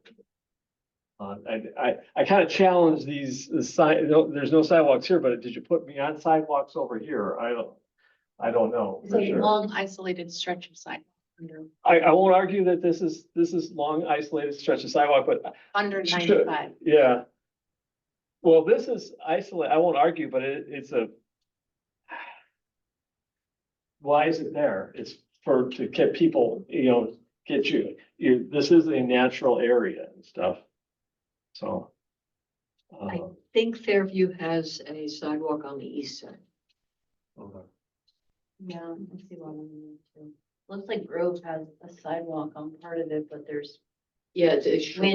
I kind of challenge the side, there's no sidewalks here, but did you put me on sidewalks over here? I don't know. It's for a sure. long isolated stretch of sidewalk I won't argue that this is long isolated stretch of sidewalk, but under Sure. 95. yeah. Well, this is isolate, I won't argue, but it's a. Why is it there? It's to get people, get this is a natural area and stuff. So. I think Fairview has a sidewalk on the east side. Yeah, I see one of them too. Looks like Grove has a sidewalk on part of it, but there's Yeah, it's short.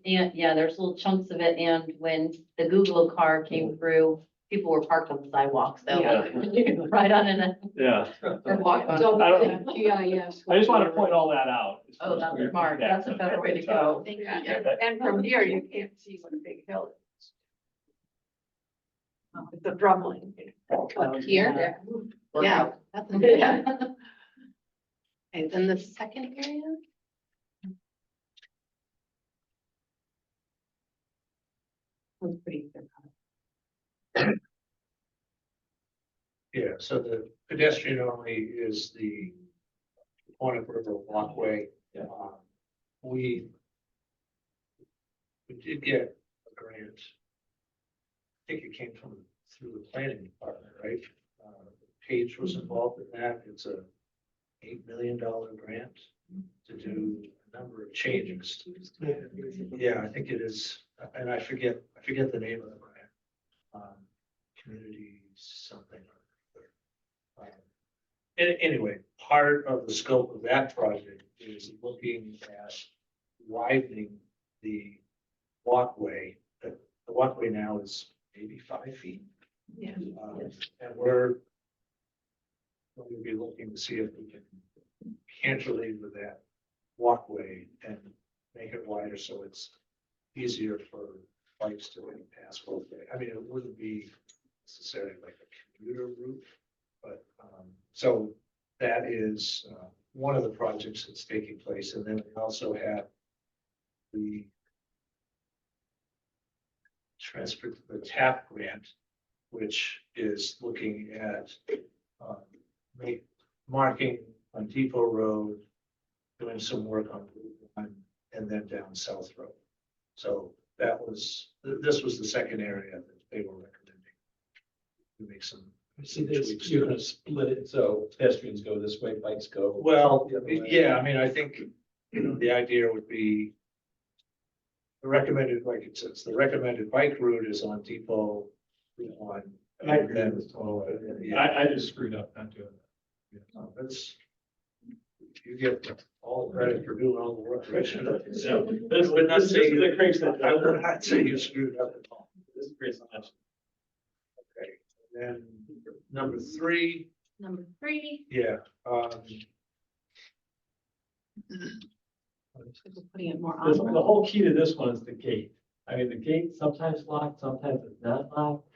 yeah, there's little chunks of it, and when the Google car came through, people were parked on the sidewalk, so Yeah. you can ride on it. Yeah. Or walk on Don't it. I don't- think GIS. I just want to point all that out. Oh, that's smart. That's a better way to go. And from here, you can't see what a big hill is. It's a drumbling. Here? Yeah. That's Yeah. Okay, then the second area? Was pretty clear. Yeah, so the pedestrian only is the Quantic River walkway. Yeah. We did get a grant. I think it came through the planning department, right? Page was involved in that. It's a $8 million grant to do a number of changes. Yeah, I think it is, and I forget the name of the grant. Community something. Anyway, part of the scope of that project is looking at widening the walkway. The walkway now is maybe 5 feet. Yeah. And we're going to be looking to see if we can cantilever that walkway and make it wider so it's easier for bikes to pass both ways. I mean, it wouldn't be necessarily like a commuter route, but so that is one of the projects that's taking place. And then we also have the TAP grant, which is looking at marking on Depot Road, doing some work on Route 1, and then down South Road. So this was the second area that they were recommending to make some. See, you're gonna split it, so pedestrians go this way, bikes go. Well, the other way. yeah, I mean, I think, the idea would be the recommended, like it says, the recommended bike route is on Depot Route 1. I agree And with this totally. Yeah. I just screwed up not doing that. That's, you get all the credit for doing all the work. Richard. So, I would not say this is the crazy thing. I would not say you screwed up at all. This is crazy. Okay, and then number 3, Number 3, yeah, putting it more The on. whole key to this one is the gate. I mean, the gate sometimes locked, sometimes it's not locked.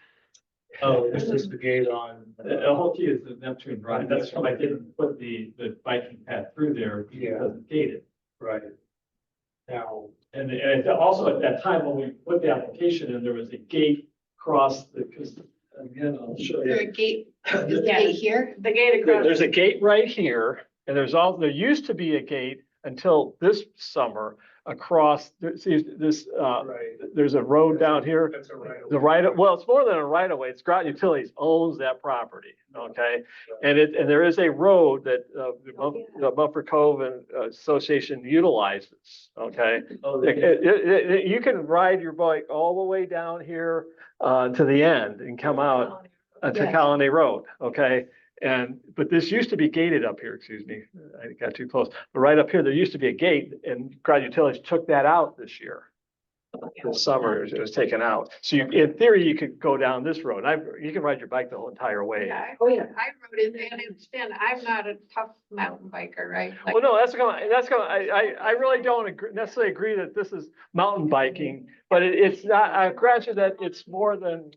oh, this is the gate on. The whole key is the Neptune Drive. That's why I didn't put the biking path through there Yeah. because it's gated. Right. Now, And also at that time, when we put the application in, there was a gate across because again, I'll show Is there a you. gate? Is the gate here? The gate across. There's a gate right here, and there used to be a gate until this summer across, see this, right, there's a road down here. that's a right. The well, it's more than a right of way. It's Groton Utilities owns that property, okay? And there is a road that the Buffer Cove and Association utilizes, okay? Oh, You can ride your bike all the way down here to the end and come out to Yes. Colony Road, okay? But this used to be gated up here, excuse me, I got too close. But right up here, there used to be a gate and Groton Utilities took that out this year. this summer, it was taken out. So you, in theory, you could go down this road. You can ride your bike the whole entire way. Yeah, Oh, yeah. I rode it and it's been, I'm not a tough mountain biker, right? Like, Well, no, I really don't necessarily agree that this is mountain biking, but it's not, I grant you that it's more than,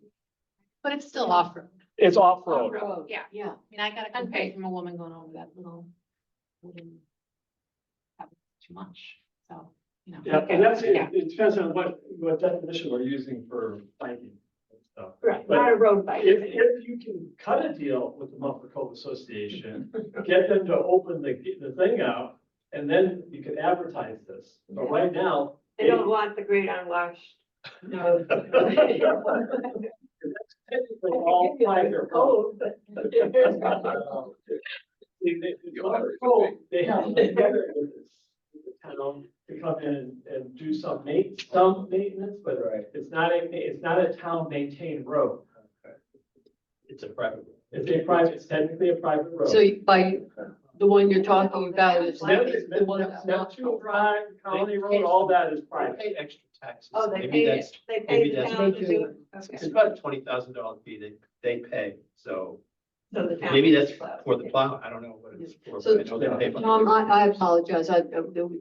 But it's still off-road. it's off-road. Off-road, Yeah. Yeah. I mean, I got a complaint from a woman going over that little wooden. That was too much, so, you know. Yeah, and that's, Yeah. it depends on what definition we're using for biking and stuff. right, But not a road bike. If you can cut a deal with the Municipal Cove Association, get them to open the thing out, and then you can advertise this. But right now. They don't want the great unwashed. No. That's technically all private road. They have together with the town to come in and do some maintenance, but it's not a town maintained road. It's a private. It's technically a private road. So by, the one you're talking about is the one that's not. Neptune Drive, Colony Road, all that is They private. pay extra taxes. Oh, they Maybe pay, that's- they maybe pay the that's- town to They do do. it. It's Okay. about a $20,000 fee they pay, so So the town maybe pays that's plow. for the plow, I don't know what it's for, So, but I know they pay. for it. Tom, I apologize,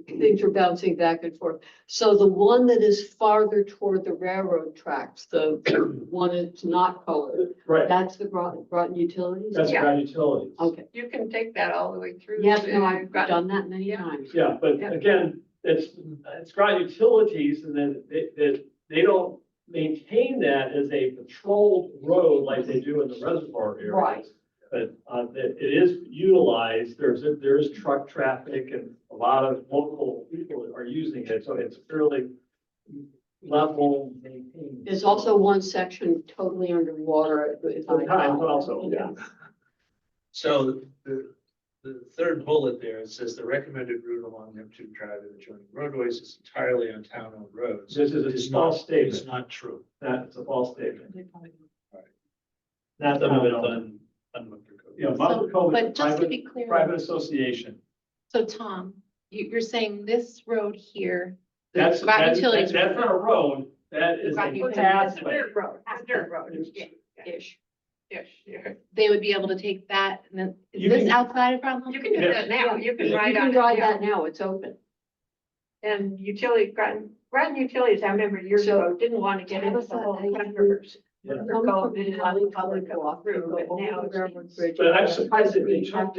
things are bouncing back and forth. So the one that is farther toward the railroad tracks, the one that's not colored, Right, that's the Groton Utilities? that's Yeah. ground utilities. Okay, You can take that all the way through. yes, no, and I've got- done that many Yeah. times. Yeah, but Yeah. again, it's ground utilities, and then they don't maintain that as a patrolled road like they do in the reservoir areas. Right. But it is utilized, there is truck traffic and a lot of local people are using it, so it's fairly level maintained. There's also one section totally underwater. if I- Sometimes also, yeah. So the third bullet there, it says the recommended route along Neptune Drive and adjoining roadways is entirely on town-owned roads. This is a It's false It's statement, not true. that's a false statement. They probably do. Not Some of it's town-owned. unmarked. Yeah, Municipal Cove is a But just to private, be clear, private association. so Tom, you're saying this road here, the That's, Groton that's, Utilities. that's not a road, that is Groton a Utilities. pathway. Dirt road, it's dirt road. Yeah, Ish. yeah. They would be able to take that, and then, is You this can- outside of Groton? You can do that now. You can You ride can on. ride it now. that now, it's open. And Groton Utilities, I remember years So- ago, didn't want to get into the whole How does that- controversy. Yeah. Their code didn't want the public to go through, but now it's. But I'm surprised that they actually took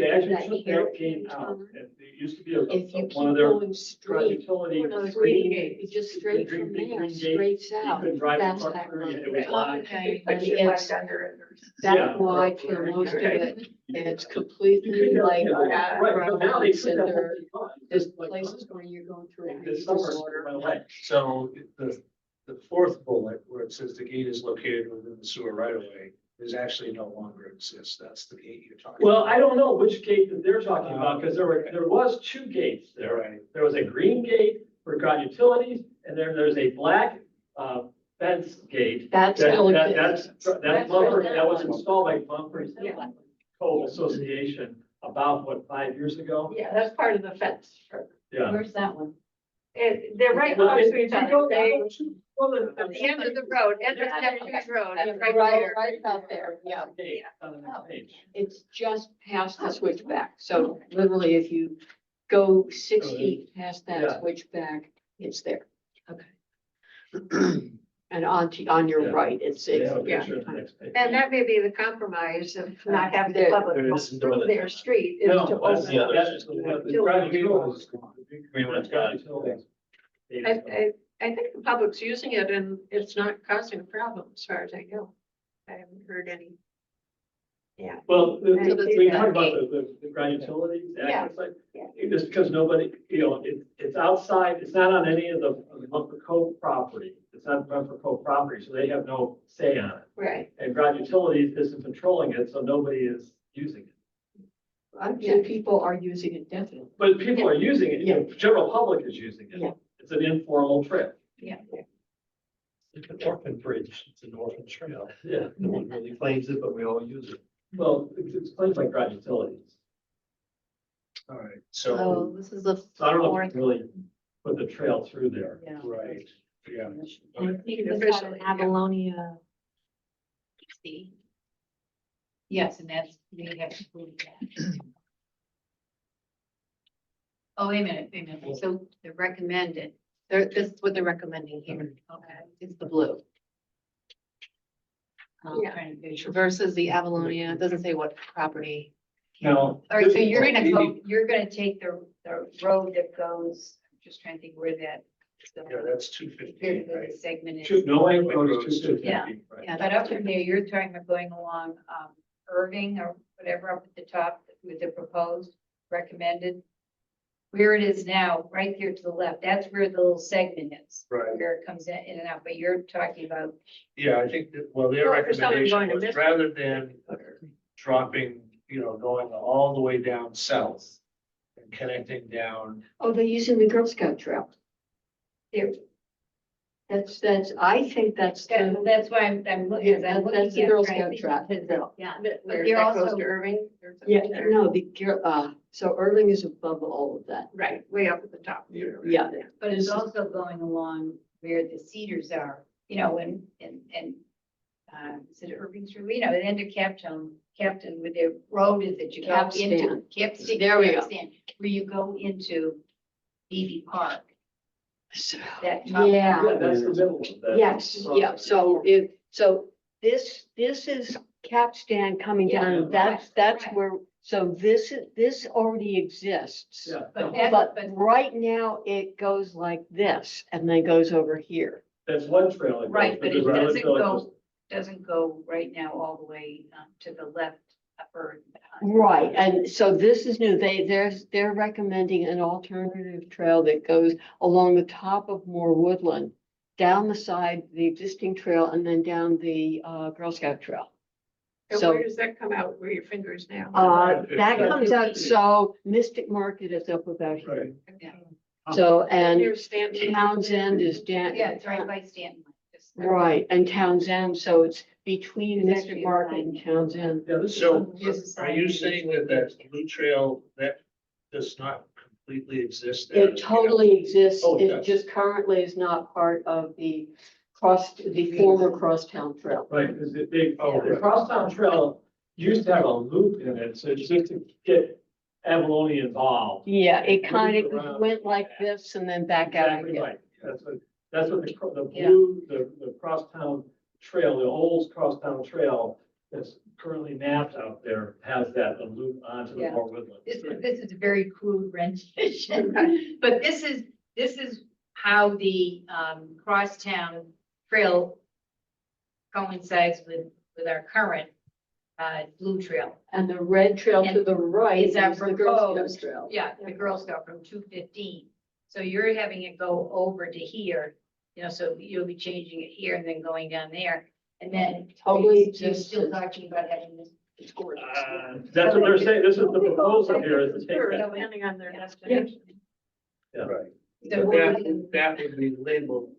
that gate out. It used to be If you keep one of their going straight, utility. Another straight, gate. you just straight from Green there, gate, straight You south. couldn't drive a That's truck that through it, it road. was locked. Okay. But you left under it. Yeah. That's why for most of it, it's You completely could- like. Right, but now they took that whole There- thing off. There's It's like- places where you're going through. This summer, water. went away. So the fourth bullet, where it says the gate is located within the sewer right of way, is actually no longer exists. That's the gate you're talking Well, about. I don't know which gate that they're talking about, because there was two gates there. Right. There was a green gate for ground utilities, and there's a black, fence gate. That's That, still that, exists. that's Mumford, that was installed by Mumford Yeah. Cove Association about, 5 years ago? Yeah, that's part of the fence. Yeah. Where's that one? They're right Well, close if to you each go other. They, down to- well, at the end of the road, end of Neptune Road, it's right Right, there. right out there, yeah. Gate on the next page. It's just past the switchback. So literally, if you go 6 feet past Yeah. that switchback, it's there. Okay. And on your Yeah. right, it's, They have a Yeah. picture of the next page. And that may be the compromise of not having the There- public there go is no through other- their street is No, to that's open the up. other, that's the ground utilities. Green one's Ground gone. utilities. I think the public's using it and it's not causing a problem as far as I know. I haven't heard any. Yeah. Well, So this we is talk that about gate. the ground utilities, Yeah. access, like, Yeah. just because nobody, it's outside, it's not on any of the Mumford Cove property. It's not Mumford Cove property, so they have no say on it. Right. And ground utilities isn't controlling it, so nobody is using it. I'm sure people are using it definitely. But people are using it, Yeah. the general public is using Yeah. it. It's an informal trip. Yeah. It's an orphan bridge, it's an orphan trail. Yeah. No one really claims it, but we all use it. Well, it's claims like ground utilities. All right, So so, this is the So I don't know if fourth. you really put the trail through there. Yeah. right. Yeah. And I think this had an Avalonia. See? Yes, and that's, we have to prove that. Oh, wait a minute, so the recommended, This is what they're recommending here. okay. It's the blue I'm Yeah. trying to visualize. versus the Avalonia. It doesn't say what property. Now. All right, so you're this- gonna go, you're gonna take the road that goes, I'm just trying to think where that. Yeah, that's 215, The right? segment Two, is, no, I wrote it 250. Yeah. Right. Yeah, but up from there, you're talking about going along, Irving or whatever up at the top with the proposed, recommended. Where it is now, right here to the left, that's where the little segment is. Right. Where it comes in and out, but you're talking about, Yeah, I think that, well, their Well, for someone recommendation going to was Michigan. rather than dropping, going all the way down south and connecting down. Oh, they're using the Girl Scout trail. there, I think that's the, that's why I'm looking, as I'm that's the looking at. Girl trying to Scout think trail. Yeah, But but where you're that goes also, to Irving. or something Yeah, there. no, so Irving is above all of that. Right, way up at the top. Yeah. but it's also going along where the cedars are, and, is it Irving Street, the end of Captain, where the road is that you go into. Capstan. There we go. Capstan, where you go into Beebe Park, that top. Yeah. Yeah, that's the middle one. That's- Yes, yeah, so this is Capstan coming Yeah, down, that's right. where, so this already exists. Yeah. But But but right now it goes like this and then goes over here. That's one trail. that goes, Right, but there's it another doesn't trail that go, goes- doesn't go right now all the way to the left upper. Right, and so this is new, they're recommending an alternative trail that goes along the top of Moore Woodland, down the side, the existing trail, and then down the Girl Scout trail. And So where does that come out, where your finger is now? that comes out, so Mystic Market is up about here. Yeah. So, and Near Stanton. Townsend is down. Yeah, it's right by Stanton. Just- Right, and Townsend, so it's between It's Mystic actually Market fine. and Townsend. Yeah, this is. So Yes. are you saying that blue trail, that does not completely exist there? It totally exists, Oh, it it does. just currently is not part of the former Crosstown Trail. Right, because the right. Crosstown Trail used to have a loop in it, so it's just to get Avalone involved. Yeah, it It kind moves of around. went like this and then back out Exactly again. right. That's what the Yeah. blue, the Crosstown Trail, the old Crosstown Trail that's currently mapped out there has that loop onto the Yeah. Moore Woodland. This is a very crude rendition, but this is how the Crosstown Trail coincides with our current blue trail. And the red trail to the right Is is our the Girl Scout proposed, Trail. yeah, the Girl Scout from 215. So you're having it go over to here, so you'll be changing it here and then going down there. And then Totally you're just- still talking about having this. It's gorgeous. That's what they're saying, this is the proposal here, is to take Sure, that. depending on their Yeah. destination. Right. So That would be labeled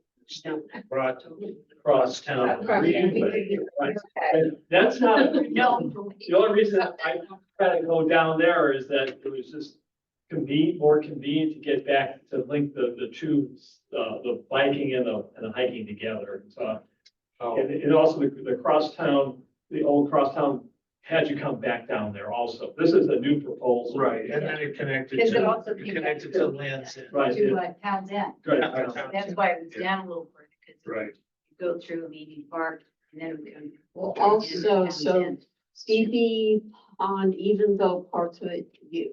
brought Crosstown. Right. Right. And that's not, No. the only reason I had to go down there is that it was just more convenient to get back to link the two, the biking and the hiking together. So, and also the Crosstown, the old Crosstown had you come back down there also. This is a new proposal. Right, and then it connected Because it to, also it connected to Land's End. Right. To Townsend. Right. That's why it was down a little further, because Right. you go through Meeting Park and then we come. Well, also, so Townsend. Phoebe Pond, even though parts of it,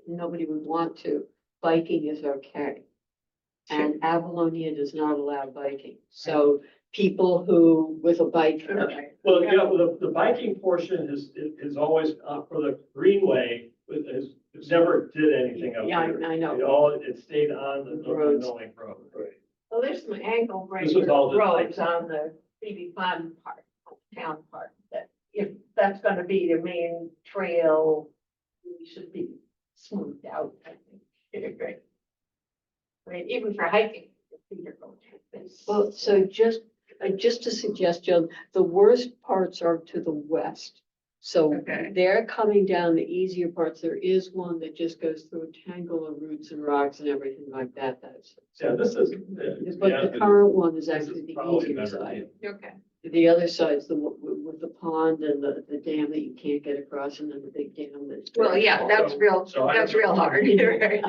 nobody would want to, biking is okay. And Avalonia does not allow biking, so people who with a bike. Well, yeah, the biking portion is always for the greenway, it never did anything up Yeah, there. I know. It stayed on the Roads. Knowing Road. Well, there's some ankle This was all breaker just- roads on the BB Pond part, town part, that if that's gonna be the main trail, we should be smoothed out, I think. I mean, even for hiking, if you're going to this. Well, so just a suggestion, the worst parts are to the west. So Okay. they're coming down the easier parts. There is one that just goes through a tangle of roots and rocks and everything like that. That's. Yeah, this is. But the current one is actually the easier side. Okay. The other side's the one with the pond and the dam that you can't get across, and then the big dam that's. Well, yeah, that's So real hard. Right.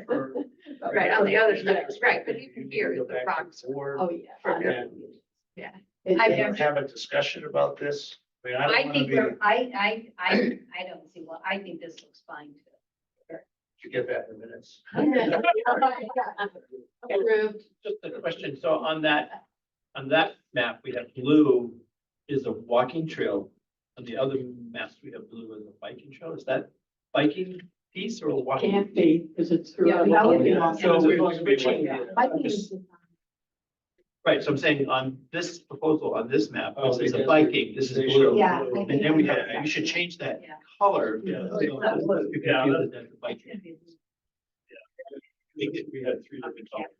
For- Right, on the other side, Yeah. right, but even here, Go the back to rocks. the board Oh, yeah. For- Yeah. It- I've and never- have a discussion about this. I mean, I I don't want to think be, we're, I don't see, well, I think this looks fine too. you get that in minutes. Approved. Just a question, so on that map, we have blue is a walking trail. On the other maps, we have blue as a biking trail. Is that biking piece or a walking? Can't be, because it's. Yeah, throughout. that would be Yeah, so we're switching. Biking is- Right, so I'm saying on this proposal, on this map, Oh, this is a because biking, this is they blue. show Yeah, blue. I And then we have, you should change that Yeah. color. Yeah. So it's confused as the biking. We had three different colors.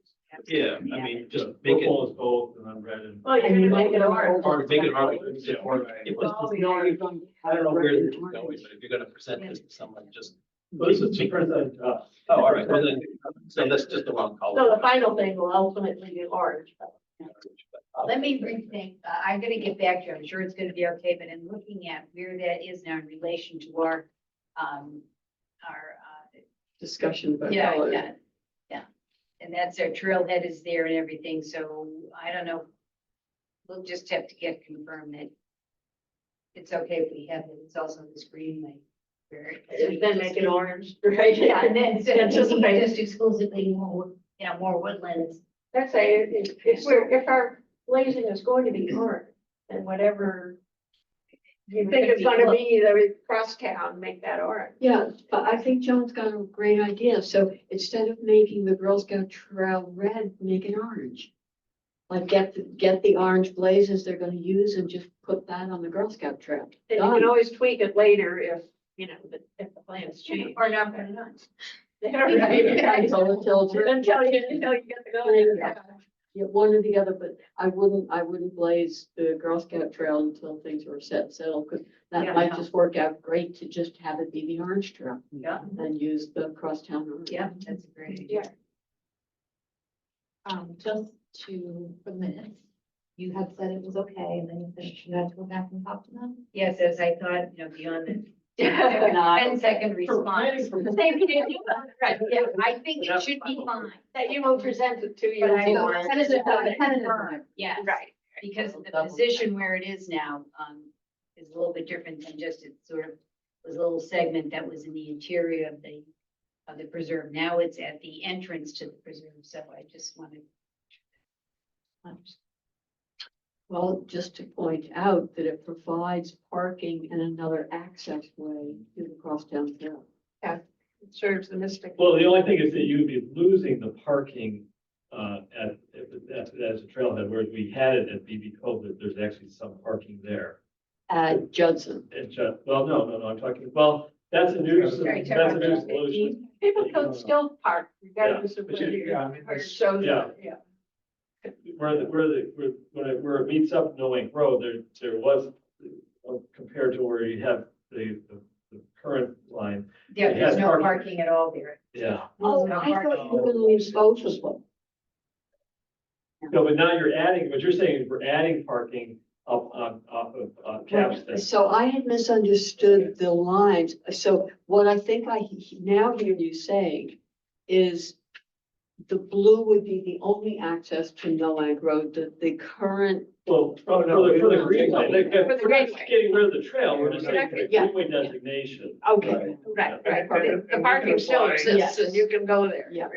Yeah, I mean, just make it. Purple is gold and then red and. Well, you're And you gonna make it orange. Or make it orange. Yeah, Or right. it was- Well, no, you're going to I don't know where have this is red and going, orange. but if you're gonna present this to someone, just. This is cheaper than, Oh, all right, well then, so that's just the wrong color. So the final thing will ultimately be orange. Let me rethink, I'm gonna get back to you, I'm sure it's gonna be okay, but in looking at where that is now in relation to our, Discussion about yeah, color. yeah, yeah. And that's our trailhead is there and everything, so I don't know. We'll just have to get confirmed that it's okay if we have it, it's also this green lane. where it- Then make it orange, right? Yeah, and then instead of Anticipate. just exclusively more, more woodlands. Let's say if our blazing is going to be orange, then whatever you think it's gonna be, the crosstown, make that orange. Yeah, but I think John's got a great idea. So instead of making the Girl Scout trail red, make it orange. Like get the orange blazes they're gonna use and just put that on the Girl Scout trail. And you Done. can always tweak it later if, if the plans change. Or not put it on. Right. Until Until you get the go. Yeah, one or the other, but I wouldn't blaze the Girl Scout trail until things were settled, because that Yeah. might just work out great to just have it be the orange trail. Yeah. And use the crosstown orange. Yeah, that's a great idea. Just for minutes, you had said it was okay, and then you said you had to go back and talk to them. Yes, as I thought, beyond the Yeah. 10-second response. Right, Yeah, I think it should be fine. that you will present it to you. But I for- don't, confirm, yes, Right. because the position where it is now, is a little bit different than just it sort of was a little segment that was in the interior of the preserve. Now it's at the entrance to the preserve, so I just wanted. Well, just to point out that it provides parking and another access way to the crosstown trail. It serves the mystic. Well, the only thing is that you'd be losing the parking, as a trailhead, whereas we had it at BB Cove, that there's actually some parking there. At Judson. And well, no, I'm talking, well, that's a new, Sorry, that's a new solution. People can still park regardless of but where you- you, yeah, I mean, where it that's- shows, yeah. up, yeah. Where it meets up Knowing Road, there was, compared to where you have the current line, Yeah, It there's has no parking. parking at all there. yeah. Oh, I thought you were gonna use both of them. No, but now you're adding, what you're saying is we're adding parking up off of Capstan. So I had misunderstood the lines. So what I think I now hear you saying is the blue would be the only access to Noank Road, the current. Well, for the greenway, For the greenway. getting rid of the trail, we're just saying the Yeah. greenway designation. Okay. Right, Yeah. right, but the parking still exists and you can go there. Yeah.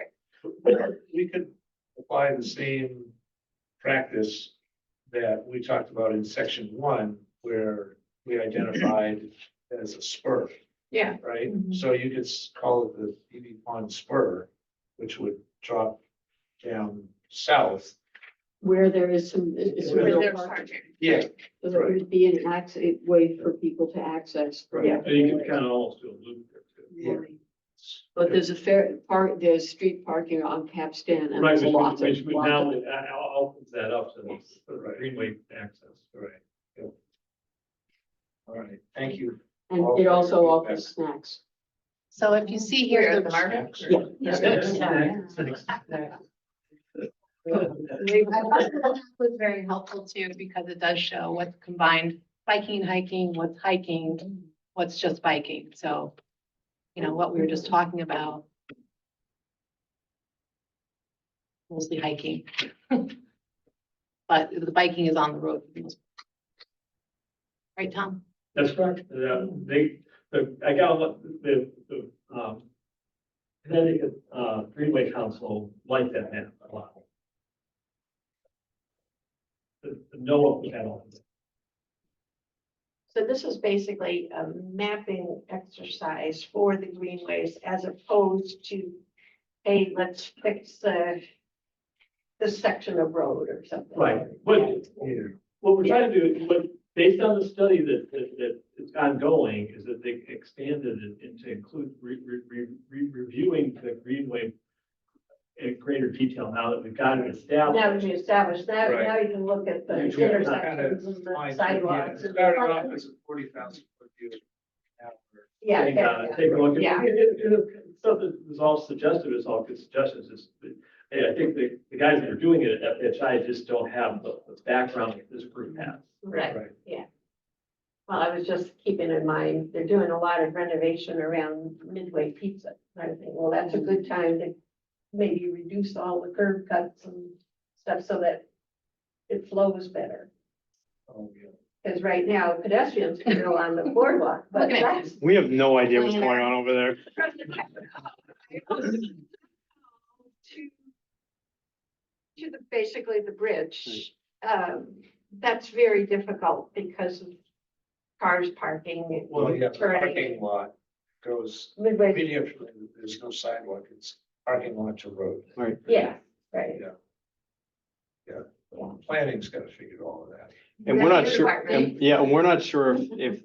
We could apply the same practice that we talked about in section 1, where we identified as a spur, Yeah, right? Mhm. So you could call it the BB Pond spur, which would drop down south. Where there is some. where there's parking. Yeah. So there would be an access, way for people to access. Right. Yeah. And you can kind of almost do a loop there too. Yeah. But there's a there's street parking on Capstan and Right, there's lots of. which now opens that up to the greenway access. Right. All right, thank you. And it also offers snacks. So if you see here, the Snacks. Yeah. Yeah. Yeah. was very helpful too, because it does show what's combined biking, hiking, what's just biking. So, what we were just talking about. Mostly hiking. But the biking is on the road. for the most part. Right, Tom? That's correct. I got Connecticut, Greenway Council liked that map a lot. The NOAA put that on. So this is basically a mapping exercise for the greenways as opposed to, hey, let's fix this section of road or something. Right, what we're trying to do, but based on the study that is ongoing, is that they expanded it into include reviewing the greenway in greater detail now that we've got it established. Now that you established that, Right. now you can look at the You can kinda intersections and the find- sidewalks. yeah, it started off as a 40,000 foot view. Now we're- Yeah, Take a look at Yeah. it. Stuff that was all suggested, is all good suggestions. Hey, I think the guys that are doing it at FHI just don't have the background that this group has. right. Right. Well, I was just keeping in mind, they're doing a lot of renovation around Midway Pizza. I think, well, that's a good time to maybe reduce all the curb cuts and stuff so that it flows better. Oh, yeah. Because right now pedestrians can go on the boardwalk, but Look at that's. We have no idea what's going on over there. To the, basically the bridge, that's very difficult because of cars parking. Well, yeah, the turning. parking lot goes, Midway, immediately, there's no sidewalk, it's parking lot to road. Right. yeah, right. Planning's gotta figure all of that. And we're not Your sure, department. and we're not sure if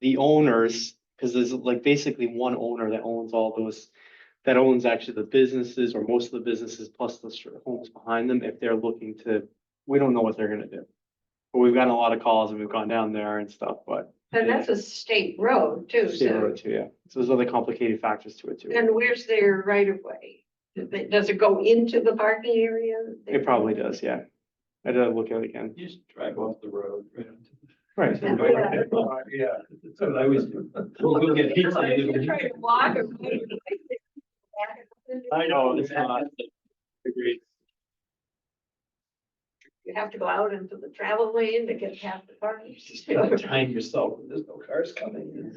the owners, because there's like basically one owner that owns all those, that owns actually the businesses or most of the businesses plus the homes behind them, if they're looking to, we don't know what they're gonna do. But we've gotten a lot of calls and we've gone down there and stuff, but. And that's a state road too, State so, road too, yeah. So there's other complicated factors to it too. and where's their right of way? Does it go into the parking area? It probably does, yeah. I did look at it again. You just drive off the road. Right. Yeah. That's what I always do. We'll go get pizza. You're trying to walk or. I know, it's not. Agreed. You have to go out into the travel lane to get past the parking. Just time yourself, when there's no cars coming.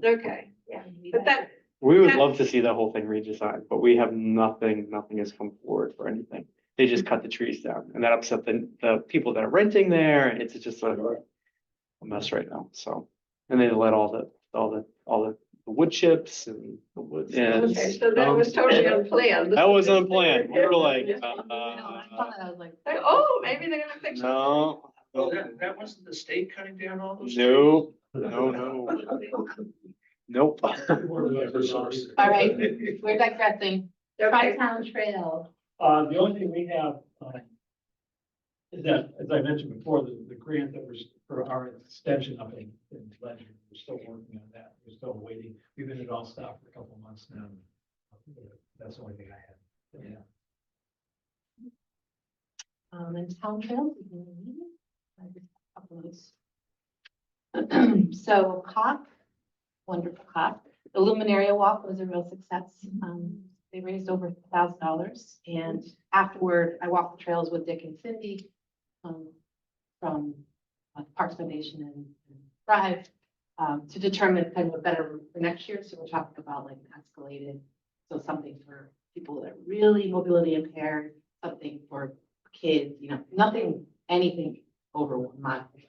Okay, yeah, but that, We would love to see that whole thing redesigned, but we have nothing has come forward for anything. They just cut the trees down and that upset the people that are renting there. It's just a mess right now, so. And they let all the wood chips and the wood. Yeah, okay, it's- so that was totally unplanned. That was unplanned. We were like, I was like, Oh, maybe they're gonna fix it. no, Well, that wasn't the state cutting down all those? no, nope. all right, we're digressing. Okay, Tri-Town Trail. The only thing we have, is that, as I mentioned before, the grant that was for our extension up in Ledger, we're still working on that. We're still waiting. We've been at all stop for a couple of months now. That's the only thing I had. Yeah. And Town Trails. So COP, wonderful COP. The Luminaria Walk was a real success. They raised over $1,000, and afterward, I walked the trails with Dick and Cindy from Parks Foundation and Thrive to determine kind of a better route for next year. So we're talking about like escalated, so something for people that are really mobility impaired, something for kids, nothing, anything over 1 mile. But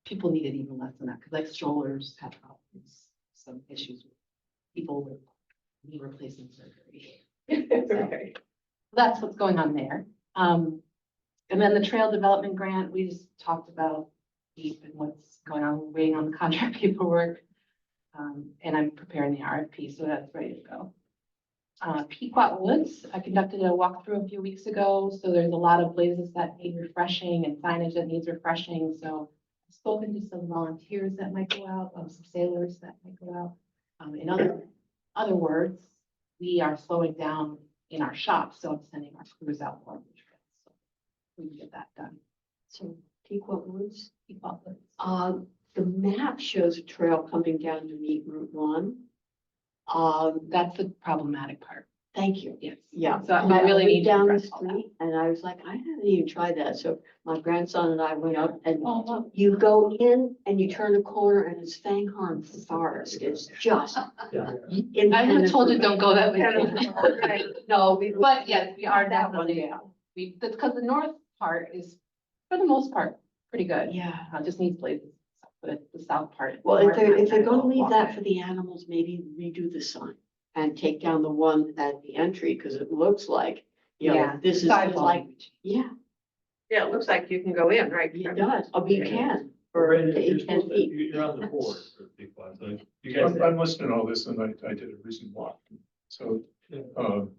people needed even less than that because like strollers have problems, some issues with people with knee replacement surgery. So that's what's going on there. And then the trail development grant, we just talked about deep and what's going on. We're waiting on the contract paperwork. And I'm preparing the RFP, so that's ready to go. Pequot Woods, I conducted a walkthrough a few weeks ago. So there's a lot of places that need refreshing and signage that needs refreshing. So spoken to some volunteers that might go out, some sailors that might go out. In other words, we are slowing down in our shop, so I'm sending our crews out more. on the trails, so we can get that done. So Pequot Woods, Keep up with. the map shows a trail coming down to meet Route 1. That's the problematic part. Thank you. Yes. Yeah. So And I really went need to down the address all that. street and I was like, I haven't even tried that. So my grandson and I went up and Oh, no. you go in and you turn a corner and it's Fanghorn Forest. It's just. Yeah. I would have told you, don't go that way. Right. No, But yes, we are That one, definitely, yeah. because the north part is, for the most part, pretty good. Yeah. Just needs blazes, but the south part. Well, north if they're part, gonna leave that walkway. for the animals, maybe redo the sign and take down the one at the entry, because it looks like, you know, Yeah, this is sidewalk. like, yeah, Yeah, it looks like you can go in, right? it does. Oh, you can. Or For you're 8, 10 supposed to, feet. you're on the board for people, so you guys. I'm listening to all this and I did a recent walk. So, Yeah.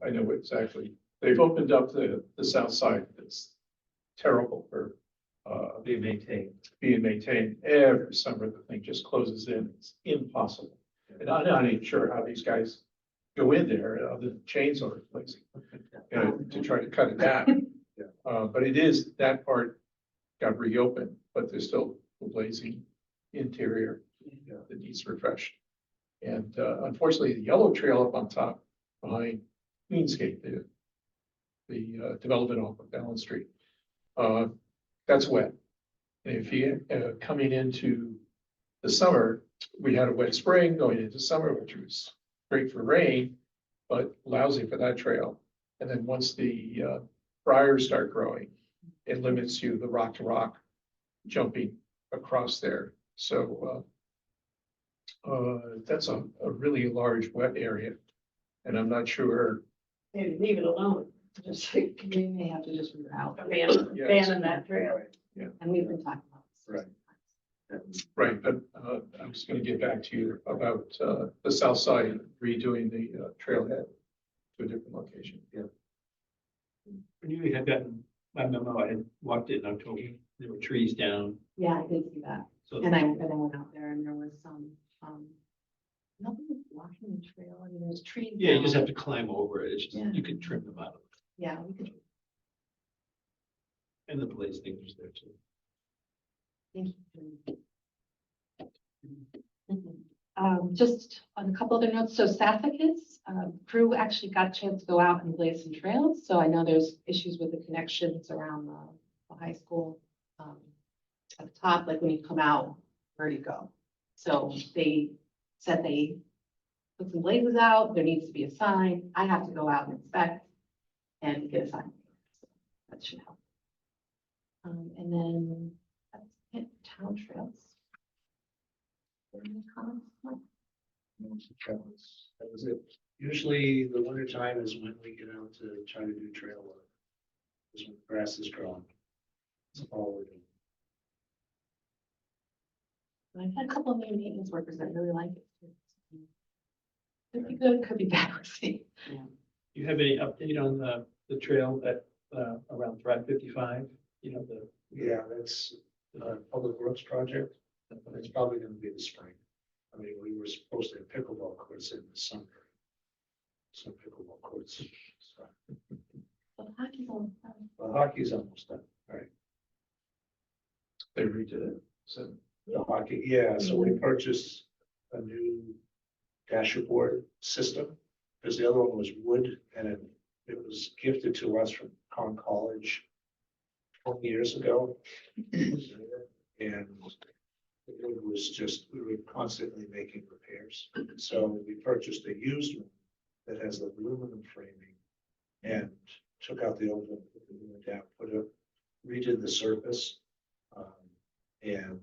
I know exactly. They've opened up the south side. It's terrible for, Being maintained. being maintained. Every summer, the thing just closes in. It's impossible. And I'm not even sure how these guys go in there, other than chainsaw replacing, you know, to try to cut it down. But it is, that part got reopened, but there's still a blazing interior that needs refreshed. And unfortunately, the yellow trail up on top behind Queensgate, the development off of Allen Street, that's wet. And if you coming into the summer, we had a wet spring going into summer, which was great for rain, but lousy for that trail. And then once the briars start growing, it limits you the rock to rock jumping across there. So that's a really large wet area. And I'm not sure. Maybe leave it alone. Just like We may have to just reroute, abandon that trail. and we've been talking about this. Right. Right, but I was gonna get back to you about the south side redoing the trailhead to a different location. Yeah. When you had gotten my memo, I had walked it in October, there were trees down, Yeah, I did see that. so. And I went out there and there was some, nothing was blocking the trail. I mean, there's trees. Yeah, you just down. have to climb over it, it's just, Yeah. you can trim them out of it, Yeah, we could. and the blaze thing was there too. Thank you. Just on a couple other notes, so Sapphigus, crew actually got a chance to go out and blaze some trails, so I know there's issues with the connections around the high school. At the top, like when you come out, where do you go? So they said they put some blazes out, there needs to be a sign, I have to go out and inspect and get a sign. So that should help. And then that's it, town trails. Any comments? Mike? That was it. Usually the winter time is when we get out to try to do trail work. Is when grass is growing. That's all we're doing. And I've had a couple of new maintenance workers that really like it. too. Could be good, could be bad, we'll see. You have any update on the trail at, around Drive 55? You know, Yeah, that's a public works project, but it's probably gonna be the spring. I mean, we were supposed to have pickleball courts in the summer. Some pickleball courts. So, But hockey's all done. well, hockey's almost done, right? They redid it. So The hockey, yeah, so we purchased a new dashboard system, because the other one was wood, and it was gifted to us from Conn College 20 years ago. And it was just, we were constantly making repairs. So we purchased a used one that has aluminum framing and took out the old one, put the new one down, redid the surface. And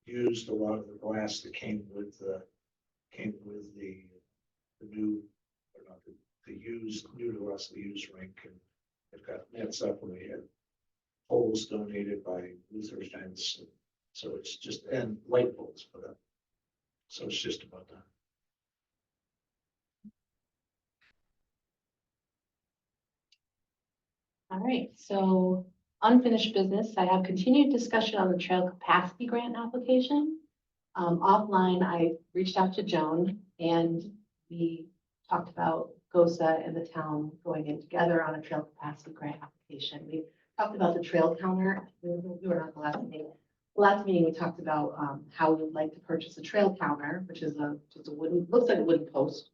used a lot of the glass that came with the new, or not the used, new to us, the used rink, and it got nets up, and we had poles donated by Luther Fence, and so it's just, and light poles put up. So it's just about done. All right, so unfinished business, I have continued discussion on the trail capacity grant application. Offline, I reached out to Joan and we talked about GOSA and the town going in together on a trail capacity grant application. We talked about the trail counter. We were not the last meeting. The last meeting, we talked about how we would like to purchase a trail counter, which is just a wooden, looks like a wooden post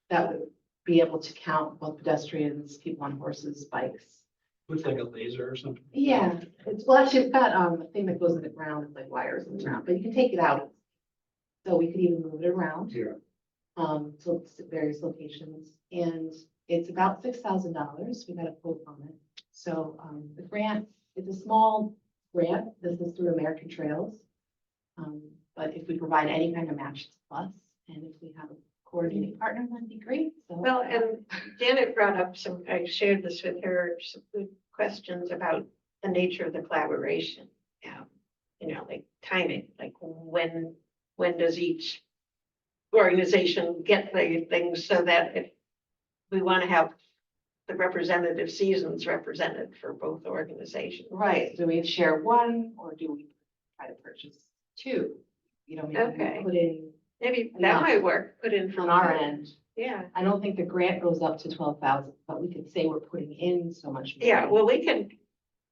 that would be able to count both pedestrians, people on horses, bikes. Looks like a laser or something. Yeah, well, actually, it's got a thing that goes in the ground, it's like wires in the ground, but you can take it out. So we could even move it around. Yeah. So it's at various locations, and it's about $6,000. We got a quote on it. So, the grant, it's a small grant. This is through American Trails. But if we provide any kind of match, it's a plus, and if we have a coordinating partner, that'd be great. So. Well, and Janet brought up some, I shared this with her, some good questions about the nature of the collaboration. You know, like timing, like when does each organization get the things so that if we want to have the representative seasons represented for both organizations. Right, do we share one, or do we try to purchase two? You know, maybe Okay. we put in Maybe Yeah. that might work, put in on from our end. Yeah, I don't think the grant goes up to 12,000, but we could say we're putting in so much. yeah, money. well, we can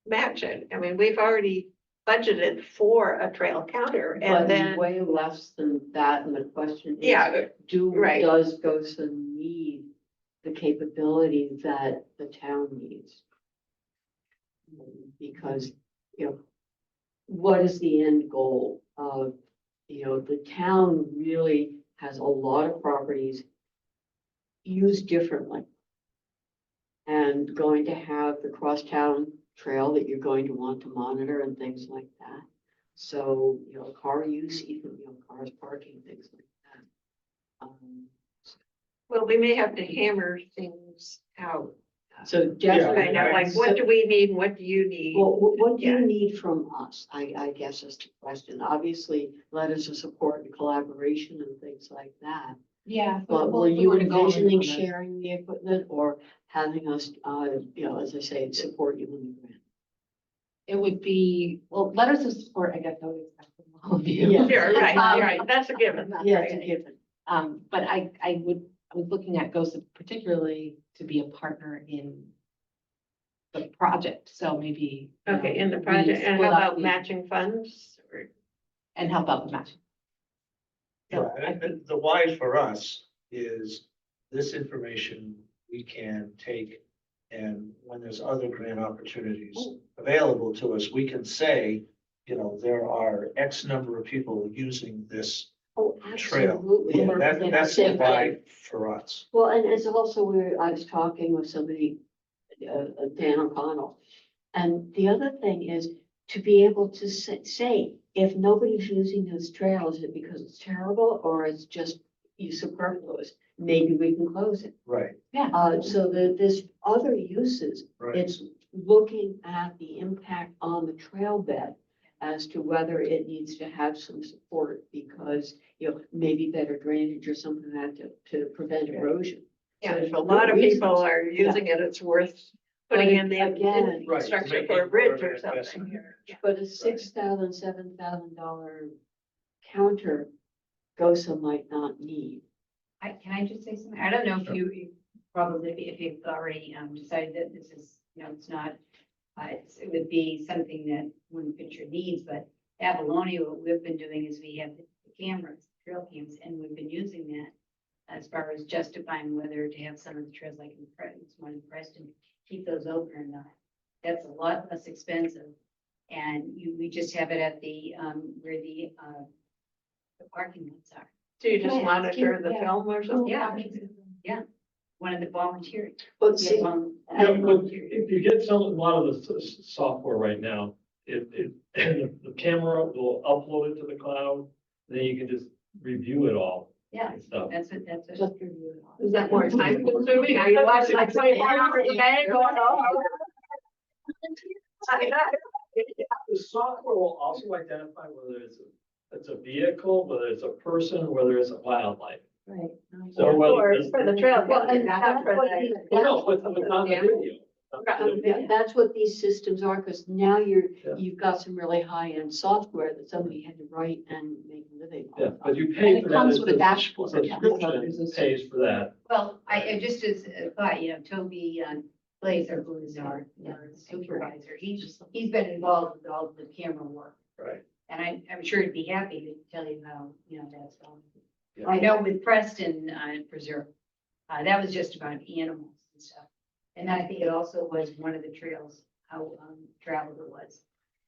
match it. I mean, we've already budgeted for a trail counter But and then, way less than that, and the question is. yeah, right. Does GOSA need the capability that the town needs? Because, you know, what is the end goal of, you know, the town really has a lot of properties used differently. And going to have the crosstown trail that you're going to want to monitor and things like that. So, you know, car use, even, you know, cars parking, things like that. Well, we may have to hammer things out. So definitely. Find out, like, what do we need and what do you need? Well, what do Yeah. you need from us? I guess is the question. Obviously, letters of support and collaboration and things like that. Yeah. But well, were if we you were to go in envisioning on this, sharing the equipment or having us, you know, as I say, support you in the grant? It would be, well, letters of support, I guess I would expect from all of you. Yeah. Sure, right, that's a given. Yeah, it's a given. But I was looking at GOSA particularly to be a partner in the project, so maybe. you know, Okay, in the we project, and split how up about the- matching funds? Or- And help out with matching. Yeah, So I and the why for us is this information we can take, and when there's other grant opportunities available to us, we can say, you know, there are X number of people using this Oh, trail. absolutely. Yeah, that's the why for us. Well, and it's also I was talking with somebody, Dan O'Connell. And the other thing is to be able to say, if nobody's using those trails, is it because it's terrible or it's just superfluous? Maybe we can close it. Right, So that there's other uses. right. It's looking at the impact on the trail bed as to whether it needs to have some support because, you know, maybe better drainage or something like that to prevent erosion. Yeah, So if a lot of good people reasons. are using it, it's worth putting in the Again- Right, infrastructure making for a more bridge of or an something. investment. Yeah. But a $6,000, $7,000 counter GOSA might not need. Can I just say something? I don't know if you probably, if you've already decided that this is, you know, it's not, it would be something that wouldn't fit your needs, but Avalonia, what we've been doing is we have the cameras, trail cams, and we've been using that as far as justifying whether to have some of the trails like in one in Preston, keep those open or not. That's a lot less expensive. And we just have it at the, where the parking lots are. So you just Can I ask you- monitor the yeah. film or something? Yeah, one of the volunteers. But see, Yeah, but if you get a lot of the software right now, the camera will upload it to the cloud, then you can just review it all Yeah, and stuff. that's it. Just review it all. Is that more time consuming? Are you watching like 24 hours a day going, oh? The software will also identify whether it's a vehicle, whether it's a person, whether it's a wildlife. Right. So Or whether, for the trail. Well, and not that's for what the- he- well, no, but on the video. That's what these systems are, because now Yeah. you've got some really high-end software that somebody had to write and make a living Yeah, off but of. you And pay it for that. comes as with a the dashboard. Subscription pays for that. Well, I just as a thought, Toby Glazer, who is our supervisor, he's been involved with all the camera work. Right. And I'm sure he'd be happy to tell you how, that's going. Yeah. I know with Preston Preserve, that was just about animals and stuff. And I think it also was one of the trails, how traveled it was.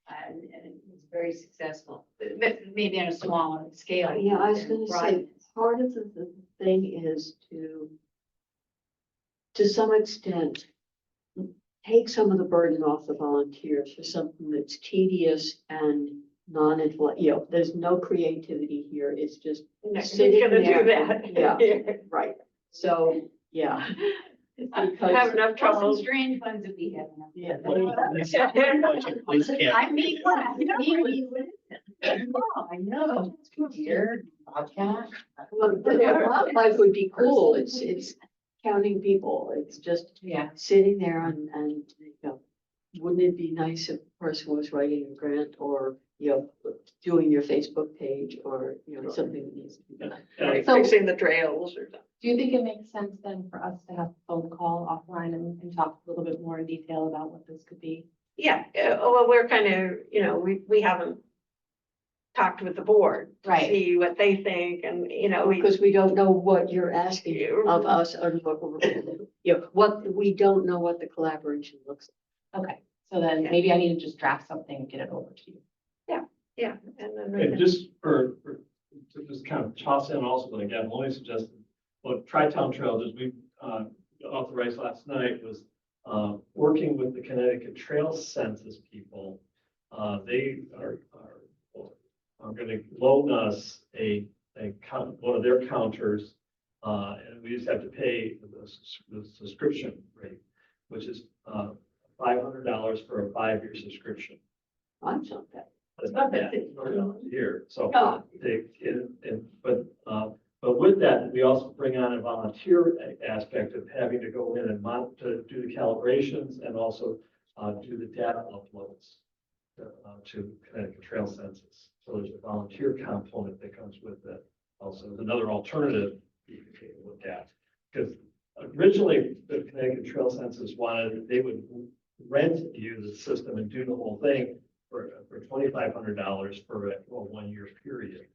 And it was very successful, but maybe on a smaller scale. Yeah, I was than gonna say, Broadman's. part of the thing is to some extent, take some of the burden off the volunteers for something that's tedious and non-intellectual, there's no creativity here, it's just Who's sitting gonna do there. that? Yeah, right, so, yeah. I Because- have enough Some trouble. strange funds that we have. Yeah. Police can't. I mean, what? I know, deer, bobcat. Well, the wildlife would be cool, it's counting people, it's just Yeah. sitting there and, wouldn't it be nice if a person was writing a grant or, doing your Facebook page or, something that needs to be done. Like So- fixing the trails or something. Do you think it makes sense then for us to have a phone call offline and talk a little bit more in detail about what this could be? Yeah, well, we're kind of, we haven't talked with the board. to Right. See what they think and, Because we don't know what you're asking of us or what we're, what, we don't know what the collaboration looks Okay, so then maybe I need to just draft something and get it over to you. yeah. And then we And can- just to just kind of toss in also, but again, only suggested, what Tri-Town Trail just we authorized last night was working with the Connecticut Trail Census people. They are going to loan us one of their counters, and we just have to pay the subscription rate, which is $500 for a 5-year subscription. I'm something. It's not bad, here, so. Oh. But with that, we also bring on a volunteer aspect of having to go in and to do the calibrations and also do the data uploads to Connecticut Trail Census. So there's a volunteer component that comes with that. Also, another alternative you can take a look at. Because originally, the Connecticut Trail Census they would rent you the system and do the whole thing for $2,500 for a 1-year period.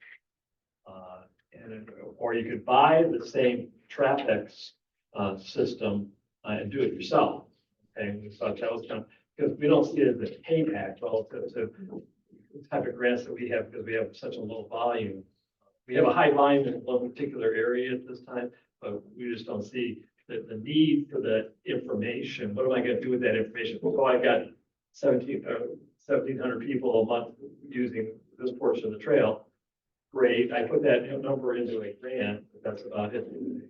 Or you could buy the same traffic system and do it yourself. Okay, so that was kind of, because we don't see it as a payback relative to the type of grants that we have, because we have such a low volume. We have a high volume in one particular area at this time, but we just don't see the need for that information. What am I going to do with that information? Well, I got 1,700 people a month using this portion of the trail. Great, I put that number into a grant, but that's about it, am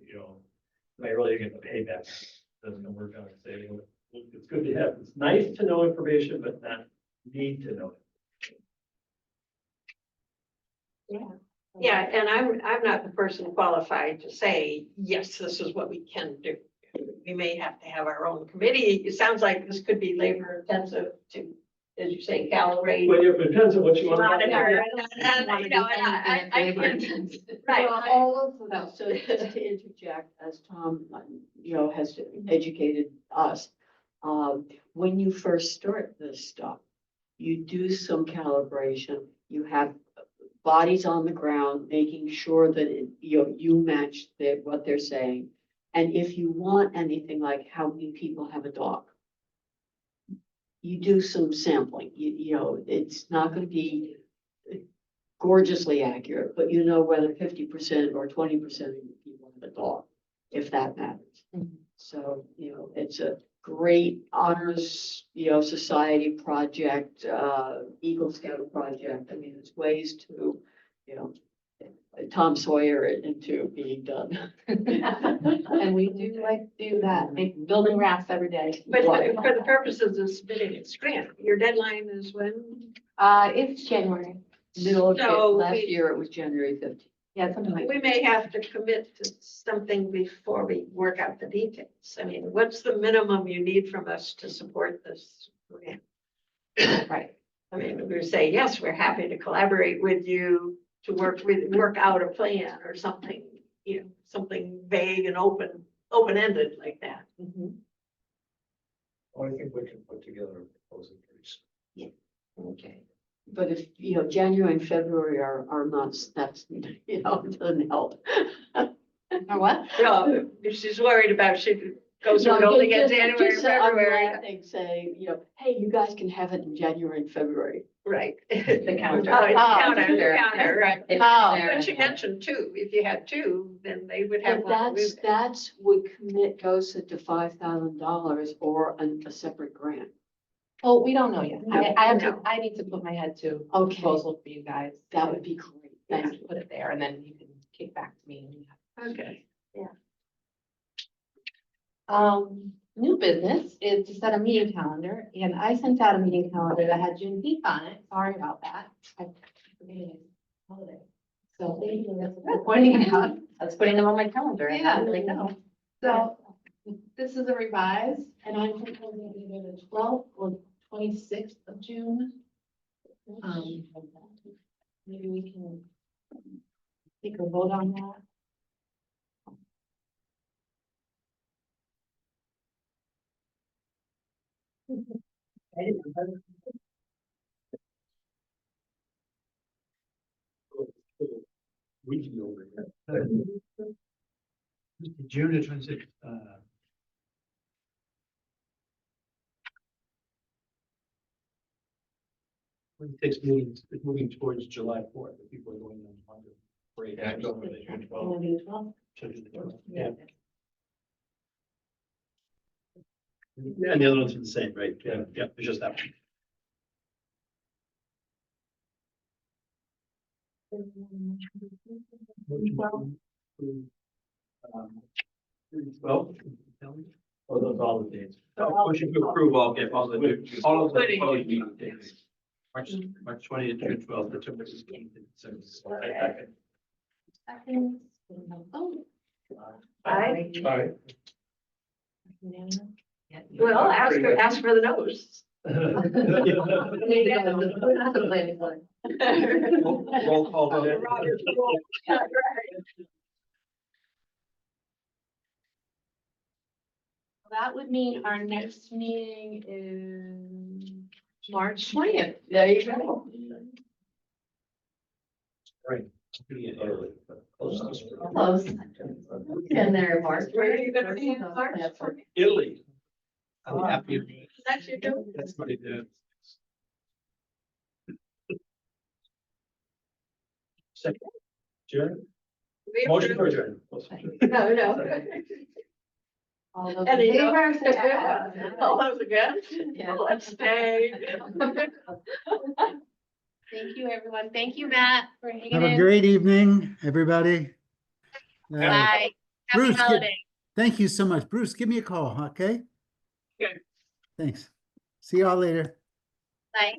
I really getting the payback? Doesn't work out, say, it's good to have, it's nice to know information, but not need to know it. Yeah, and I'm not the person qualified to say, yes, this is what we can do. We may have to have our own committee. It sounds like this could be labor intensive to, as you say, calibrate. Well, it depends on what you want. Monitor, and, I can, right. Well, all of that, so just to interject, as Tom, has educated us, when you first start this stuff, you do some calibration, you have bodies on the ground, making sure that you match what they're saying. And if you want anything like how many people have a dog, you do some sampling, it's not going to be gorgeously accurate, but whether 50% or 20% of people have a dog, if that matters. Mhm. So, it's a great honors, society project, Eagle Scout project. I mean, there's ways to, Tom Sawyer it into being done. And we do do that, building rafts every day. But for the purposes of submitting its grant, your deadline is when? It's January. Middle of, So last we- year, it was January 15th. Yeah, something like. We may have to commit to something before we work out the details. I mean, what's the minimum you need from us to support this grant? Right. I mean, we say, yes, we're happy to collaborate with you to work out a plan or something, something vague and open-ended like that. Mhm. I think we can put together a proposal pretty soon. Okay. But if, January and February are months, that's, it doesn't help. Or what? So if she's worried about she goes No, through only just- get January, just say, February, unlike, say, hey, you guys can have it in January and February. right. The counter. Oh, the Oh, counter, the sure. counter, right. Oh. But she mentioned two, if you had two, then they would have But one. that's would goes to $5,000 or a separate grant. Well, we don't know yet. I have to, No. I need to put my head to a Okay, proposal for you guys. that would be great. Thank you. Put it there and then you can kick back to me. Okay. New business is to set a meeting calendar, and I sent out a meeting calendar that had Juneteenth on it. Sorry about that. I forget it. Holiday. So thank you for pointing it out. I was putting them on my calendar. And Yeah. I'm like, no. So this is a revise, and I'm proposing either the 12th or 26th of June. Maybe we can take a vote on that. We can go over here. June is 26th, meetings, it's moving towards July 4th, the people are going on longer break. Yeah, go for the June You 12th. wanna do the 12th? Should do the 12th, yeah. And the other ones are the same, right? Yeah, yeah, it's just that one. Well, or those all the dates. Motion to approve all of the, meeting dates. March 20th, June 12th, September 16th, and 17th. Seconds. Oh. Aye. Aye. Unanimous? Well, ask for the nose. Roll call vote. That would mean our next meeting is March 20th. There you go. Right. Pretty early, but close to spring. Close. And they're March. Where are you gonna be in March? Italy. I'm happy. That's your doing. That's what it is. Second. Adjourn. Motion for adjourn. No. All those in Any, favor, say aye. all those again? Yeah. Let's stay. Thank you, everyone. Thank you, Matt, for hanging Have a in. great evening, everybody. Bye. Happy Bruce, holiday. thank you so much. Bruce, give me a call, okay? Okay. Thanks. See y'all later. Bye.